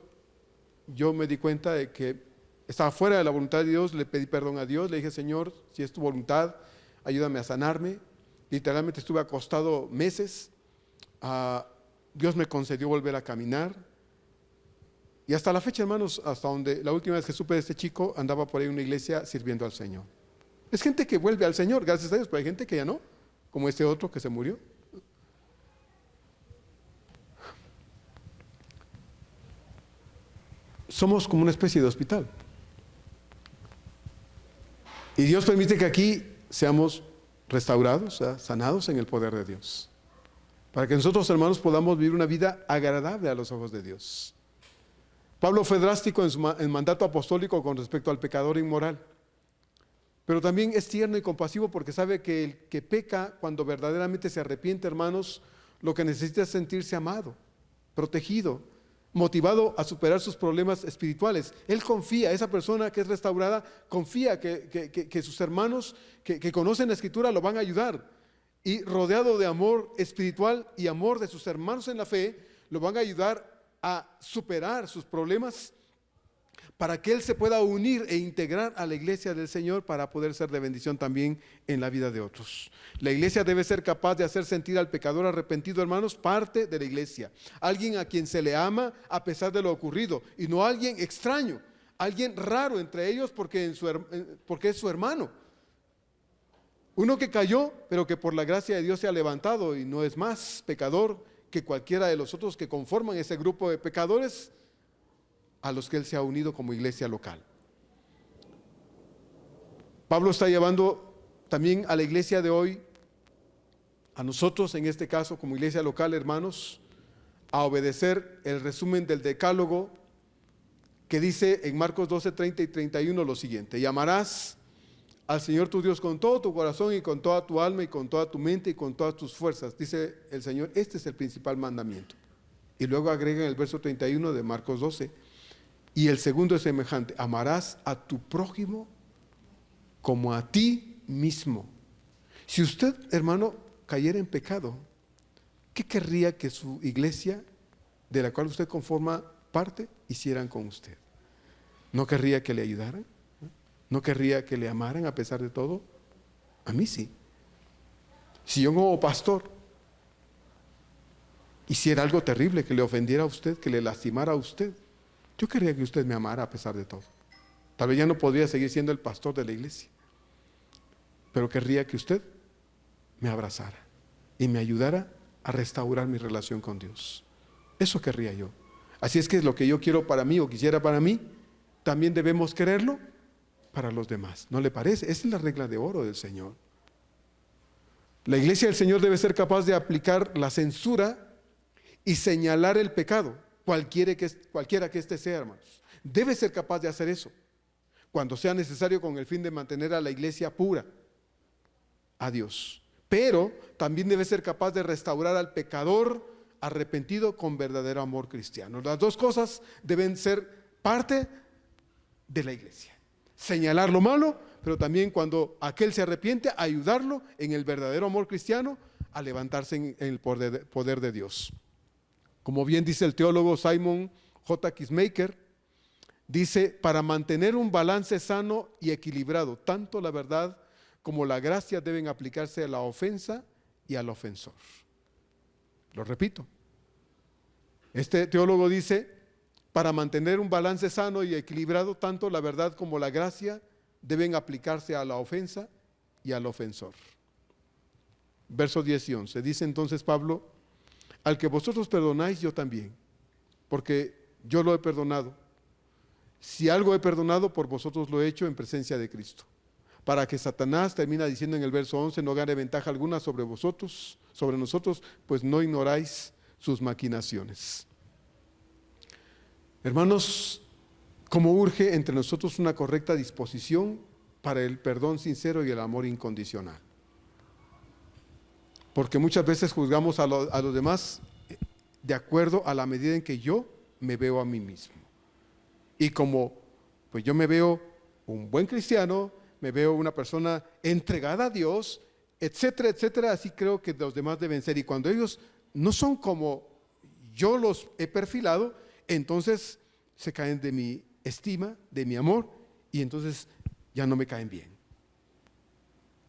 yo me di cuenta de que estaba fuera de la voluntad de Dios, le pedí perdón a Dios, le dije, Señor, si es tu voluntad, ayúdame a sanarme. Literalmente estuve acostado meses, Dios me concedió volver a caminar. Y hasta la fecha, hermanos, hasta donde la última vez que supe de este chico, andaba por ahí en una iglesia sirviendo al Señor. Es gente que vuelve al Señor, gracias a Dios, pero hay gente que ya no, como este otro que se murió. Somos como una especie de hospital. Y Dios permite que aquí seamos restaurados, sanados en el poder de Dios, para que nosotros, hermanos, podamos vivir una vida agradable a los ojos de Dios. Pablo fue drástico en su mandato apostólico con respecto al pecador inmoral, pero también es tierno y compasivo porque sabe que el que peca, cuando verdaderamente se arrepiente, hermanos, lo que necesita es sentirse amado, protegido, motivado a superar sus problemas espirituales. Él confía, esa persona que es restaurada, confía que sus hermanos que conocen la Escritura lo van a ayudar, y rodeado de amor espiritual y amor de sus hermanos en la fe, lo van a ayudar a superar sus problemas para que él se pueda unir e integrar a la iglesia del Señor para poder ser de bendición también en la vida de otros. La iglesia debe ser capaz de hacer sentir al pecador arrepentido, hermanos, parte de la iglesia, alguien a quien se le ama a pesar de lo ocurrido, y no alguien extraño, alguien raro entre ellos porque es su hermano, uno que cayó pero que por la gracia de Dios se ha levantado y no es más pecador que cualquiera de los otros que conforman ese grupo de pecadores a los que Él se ha unido como iglesia local. Pablo está llevando también a la iglesia de hoy, a nosotros en este caso como iglesia local, hermanos, a obedecer el resumen del decálogo que dice en Marcos 12, 30 y 31 lo siguiente: y amarás al Señor tu Dios con todo tu corazón y con toda tu alma y con toda tu mente y con todas tus fuerzas. Dice el Señor, este es el principal mandamiento. Y luego agrega en el verso 31 de Marcos 12, y el segundo es semejante: amarás a tu prójimo como a ti mismo. Si usted, hermano, cayera en pecado, ¿qué querría que su iglesia, de la cual usted conforma parte, hicieran con usted? ¿No querría que le ayudaran? ¿No querría que le amaran a pesar de todo? A mí sí. Si yo como pastor hiciera algo terrible, que le ofendiera a usted, que le lastimara a usted, yo querría que usted me amara a pesar de todo. Tal vez ya no podría seguir siendo el pastor de la iglesia, pero querría que usted me abrazara y me ayudara a restaurar mi relación con Dios. Eso querría yo. Así es que lo que yo quiero para mí o quisiera para mí, también debemos quererlo para los demás. ¿No le parece? Esa es la regla de oro del Señor. La iglesia del Señor debe ser capaz de aplicar la censura y señalar el pecado, cualquiera que éste sea, hermanos. Debe ser capaz de hacer eso cuando sea necesario, con el fin de mantener a la iglesia pura a Dios. Pero también debe ser capaz de restaurar al pecador arrepentido con verdadero amor cristiano. Las dos cosas deben ser parte de la iglesia. Señalar lo malo, pero también cuando aquel se arrepiente, ayudarlo en el verdadero amor cristiano a levantarse en el poder de Dios. Como bien dice el teólogo Simon J. Kinsmaker, dice: para mantener un balance sano y equilibrado, tanto la verdad como la gracia deben aplicarse a la ofensa y al ofensor. Lo repito. Este teólogo dice: para mantener un balance sano y equilibrado, tanto la verdad como la gracia deben aplicarse a la ofensa y al ofensor. Versos 10 y 11. Dice entonces Pablo: al que vosotros perdonáis, yo también, porque yo lo he perdonado. Si algo he perdonado, por vosotros lo he hecho en presencia de Cristo, para que Satanás, termina diciendo en el verso 11, no gane ventaja alguna sobre vosotros, sobre nosotros, pues no ignoráis sus maquinaciones. Hermanos, ¿cómo urge entre nosotros una correcta disposición para el perdón sincero y el amor incondicional? Porque muchas veces juzgamos a los demás de acuerdo a la medida en que yo me veo a mí mismo. Y como pues yo me veo un buen cristiano, me veo una persona entregada a Dios, etcétera, etcétera, así creo que los demás deben ser. Y cuando ellos no son como yo los he perfilado, entonces se caen de mi estima, de mi amor, y entonces ya no me caen bien.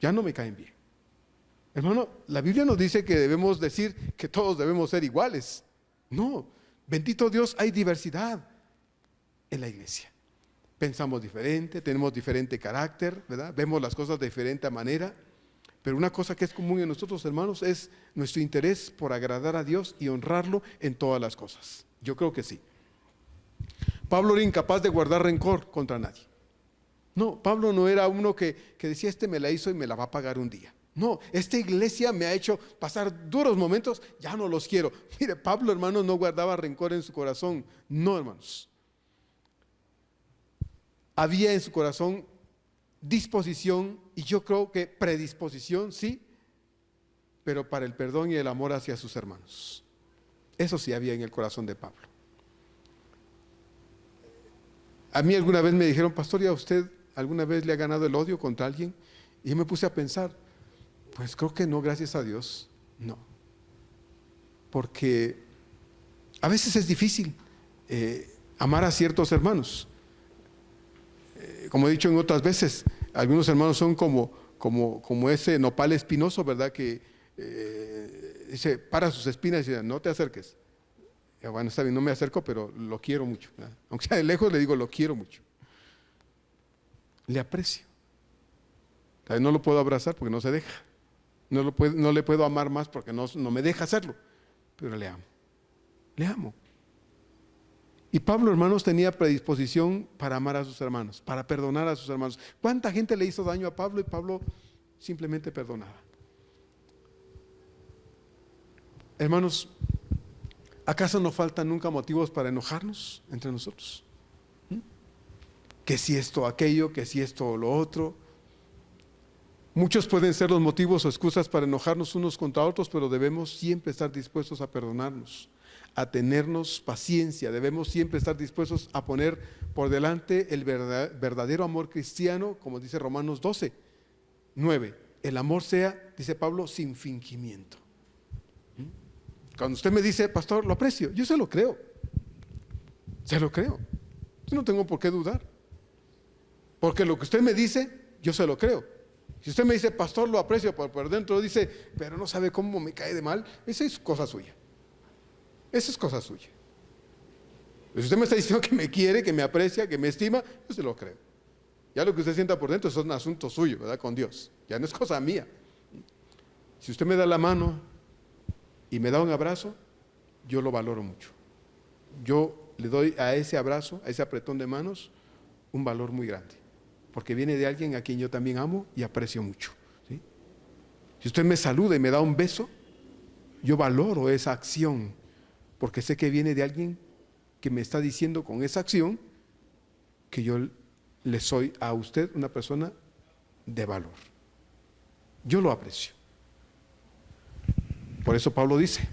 Ya no me caen bien. Hermano, la Biblia nos dice que debemos decir que todos debemos ser iguales. No, bendito Dios, hay diversidad en la iglesia. Pensamos diferente, tenemos diferente carácter, ¿verdad? Vemos las cosas de diferente manera. Pero una cosa que es común en nosotros, hermanos, es nuestro interés por agradar a Dios y honrarlo en todas las cosas. Yo creo que sí. Pablo era incapaz de guardar rencor contra nadie. No, Pablo no era uno que decía: este me la hizo y me la va a pagar un día. No, esta iglesia me ha hecho pasar duros momentos, ya no los quiero. Mire, Pablo, hermanos, no guardaba rencor en su corazón. No, hermanos. Había en su corazón disposición, y yo creo que predisposición, sí, pero para el perdón y el amor hacia sus hermanos. Eso sí había en el corazón de Pablo. A mí alguna vez me dijeron: pastor, ¿y a usted alguna vez le ha ganado el odio contra alguien? Y yo me puse a pensar, pues creo que no, gracias a Dios, no. Porque a veces es difícil amar a ciertos hermanos. Como he dicho en otras veces, algunos hermanos son como ese nopal espinoso, ¿verdad? Que dice, para sus espinas y dice: no te acerques. Ya, bueno, está bien, no me acerco, pero lo quiero mucho, ¿verdad? Aunque sea de lejos, le digo: lo quiero mucho. Le aprecio. No lo puedo abrazar porque no se deja. No le puedo amar más porque no me deja hacerlo. pero le amo. Le amo. Y Pablo, hermanos, tenía predisposición para amar a sus hermanos, para perdonar a sus hermanos. ¿Cuánta gente le hizo daño a Pablo y Pablo simplemente perdonaba? Hermanos, ¿acaso no faltan nunca motivos para enojarnos entre nosotros? Que si esto, aquello, que si esto o lo otro. Muchos pueden ser los motivos o excusas para enojarnos unos contra otros, pero debemos siempre estar dispuestos a perdonarnos, a tenernos paciencia. Debemos siempre estar dispuestos a poner por delante el verdadero amor cristiano, como dice Romanos 12:9. El amor sea, dice Pablo, sin fingimiento. Cuando usted me dice, pastor, lo aprecio, yo se lo creo. Se lo creo. Yo no tengo por qué dudar. Porque lo que usted me dice, yo se lo creo. Si usted me dice, pastor, lo aprecio, por dentro dice, pero no sabe cómo me cae de mal, esa es cosa suya. Esa es cosa suya. Si usted me está diciendo que me quiere, que me aprecia, que me estima, yo se lo creo. Ya lo que usted sienta por dentro es un asunto suyo, ¿verdad? Con Dios. Ya no es cosa mía. Si usted me da la mano y me da un abrazo, yo lo valoro mucho. Yo le doy a ese abrazo, a ese apretón de manos, un valor muy grande. Porque viene de alguien a quien yo también amo y aprecio mucho, ¿sí? Si usted me saluda y me da un beso, yo valoro esa acción, porque sé que viene de alguien que me está diciendo con esa acción que yo le soy a usted una persona de valor. Yo lo aprecio. Por eso Pablo dice,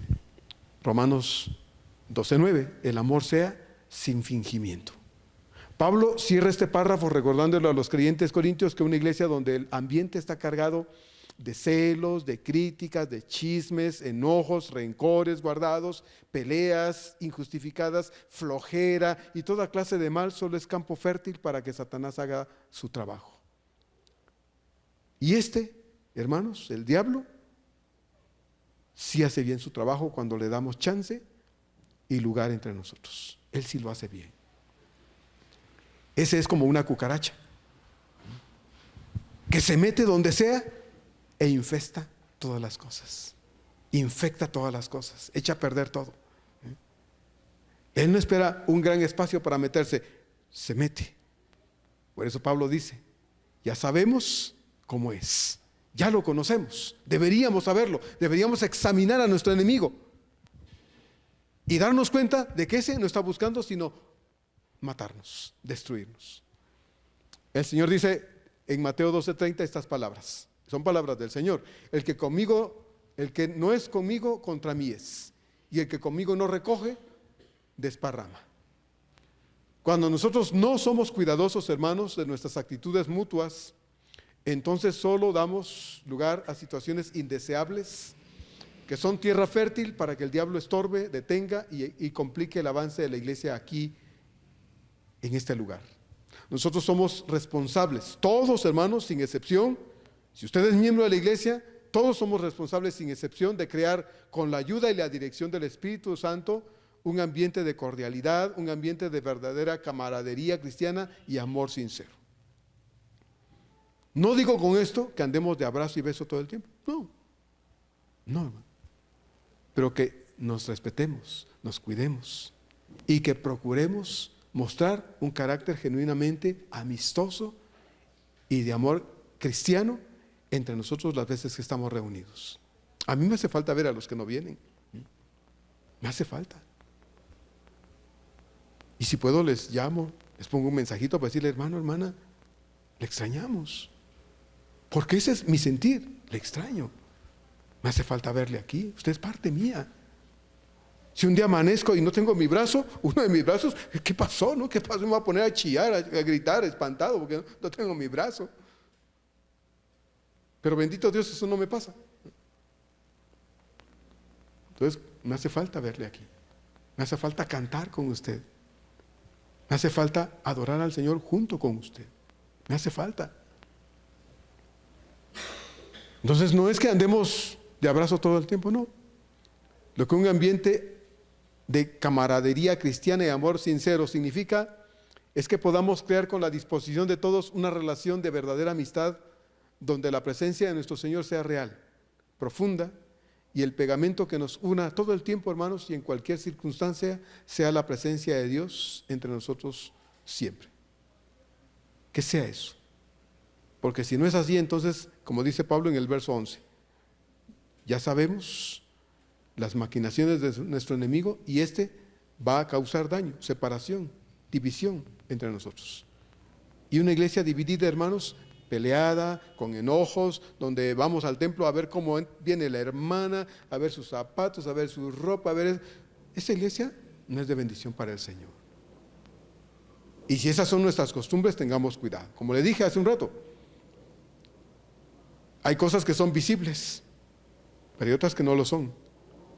Romanos 12:9, el amor sea sin fingimiento. Pablo cierra este párrafo recordándole a los creyentes corintios que una iglesia donde el ambiente está cargado de celos, de críticas, de chismes, enojos, rencores guardados, peleas injustificadas, flojera y toda clase de mal, solo es campo fértil para que Satanás haga su trabajo. Y hermanos, el diablo, sí hace bien su trabajo cuando le damos chance y lugar entre nosotros. Él sí lo hace bien. Ese es como una cucaracha que se mete donde sea e infesta todas las cosas, infecta todas las cosas, echa a perder todo. Él no espera un gran espacio para meterse, se mete. Por eso Pablo dice, ya sabemos cómo es, ya lo conocemos, deberíamos saberlo, deberíamos examinar a nuestro enemigo y darnos cuenta de que ese no está buscando sino matarnos, destruirnos. El Señor dice en Mateo 12:30 estas palabras, son palabras del Señor: el que no es conmigo, contra mí es, y el que conmigo no recoge, desparrama. Cuando nosotros no somos cuidadosos, hermanos, de nuestras actitudes mutuas, entonces solo damos lugar a situaciones indeseables que son tierra fértil para que el diablo estorbe, detenga y complique el avance de la iglesia aquí en este lugar. Nosotros somos responsables, todos, hermanos, sin excepción. Si usted es miembro de la iglesia, todos somos responsables sin excepción de crear, con la ayuda y la dirección del Espíritu Santo, un ambiente de cordialidad, un ambiente de verdadera camaradería cristiana y amor sincero. No digo con esto que andemos de abrazo y beso todo el tiempo, no, hermano. Pero que nos respetemos, nos cuidemos y que procuremos mostrar un carácter genuinamente amistoso y de amor cristiano entre nosotros las veces que estamos reunidos. A mí me hace falta ver a los que no vienen. Me hace falta. Y si puedo les llamo, les pongo un mensajito para decirle, hermano, hermana, le extrañamos. Porque ese es mi sentir, le extraño. Me hace falta verle aquí, usted es parte mía. Si un día amanezco y no tengo mi brazo, uno de mis brazos, ¿qué pasó? ¿No? ¿Qué pasó? Me voy a poner a chillar, a gritar, espantado, porque no tengo mi brazo. Pero bendito Dios, eso no me pasa. Entonces, me hace falta verle aquí. Me hace falta cantar con usted. Me hace falta adorar al Señor junto con usted. Me hace falta. Entonces, no es que andemos de abrazo todo el tiempo, no. Lo que un ambiente de camaradería cristiana y amor sincero significa es que podamos crear con la disposición de todos una relación de verdadera amistad donde la presencia de nuestro Señor sea real, profunda y el pegamento que nos una todo el tiempo, hermanos, y en cualquier circunstancia, sea la presencia de Dios entre nosotros siempre. Que sea eso. Porque si no es así, entonces, como dice Pablo en el verso 11, ya sabemos las maquinaciones de nuestro enemigo y va a causar daño, separación, división entre nosotros. Y una iglesia dividida, hermanos, peleada, con enojos, donde vamos al templo a ver cómo viene la hermana, a ver sus zapatos, a ver su ropa, esa iglesia no es de bendición para el Señor. Y si esas son nuestras costumbres, tengamos cuidado. Como le dije hace un rato, hay cosas que son visibles, pero hay otras que no lo son.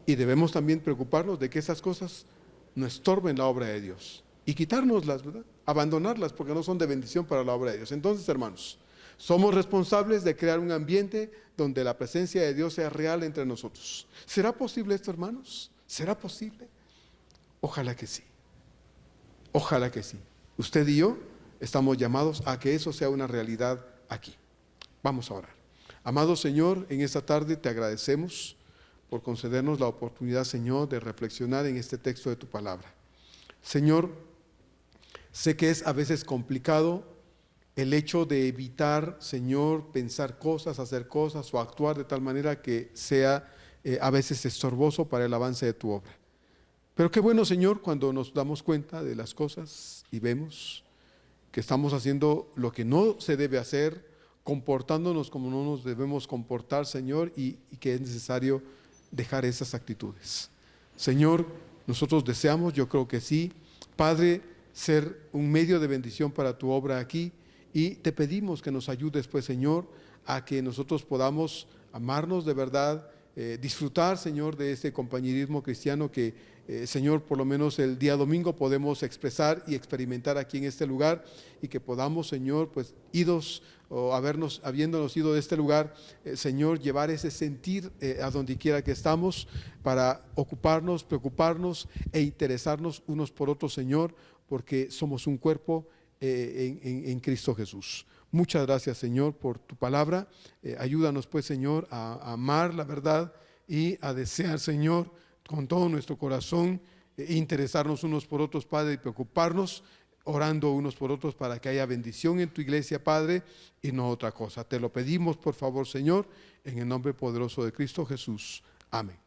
Y debemos también preocuparnos de que esas cosas no estorben la obra de Dios. Y quitárnoslas, ¿verdad? Abandonarlas porque no son de bendición para la obra de Dios. Entonces, hermanos, somos responsables de crear un ambiente donde la presencia de Dios sea real entre nosotros. ¿Será posible esto, hermanos? ¿Será posible? Ojalá que sí. Ojalá que sí. Usted y yo estamos llamados a que eso sea una realidad aquí. Vamos a orar. Amado Señor, en esta tarde te agradecemos por concedernos la oportunidad, Señor, de reflexionar en este texto de tu palabra. Señor, sé que es a veces complicado el hecho de evitar, Señor, pensar cosas, hacer cosas o actuar de tal manera que sea a veces estorboso para el avance de tu obra. Pero qué bueno, Señor, cuando nos damos cuenta de las cosas y vemos que estamos haciendo lo que no se debe hacer, comportándonos como no nos debemos comportar, Señor, y que es necesario dejar esas actitudes. Señor, nosotros deseamos, yo creo que sí, Padre, ser un medio de bendición para tu obra aquí, y te pedimos que nos ayudes, pues, Señor, a que nosotros podamos amarnos de verdad, disfrutar, Señor, de este compañerismo cristiano que, Señor, por lo menos el día domingo podemos expresar y experimentar aquí en este lugar, y que podamos, Señor, pues habiéndonos ido de este lugar, Señor, llevar ese sentir a donde quiera que estamos, para ocuparnos, preocuparnos e interesarnos unos por otros, Señor, porque somos un cuerpo en Cristo Jesús. Muchas gracias, Señor, por tu palabra. Ayúdanos, pues, Señor, a amar la verdad y a desear, Señor, con todo nuestro corazón, interesarnos unos por otros, Padre, y preocuparnos, orando unos por otros para que haya bendición en tu iglesia, Padre, y no otra cosa. Te lo pedimos, por favor, Señor, en el nombre poderoso de Cristo Jesús. Amén.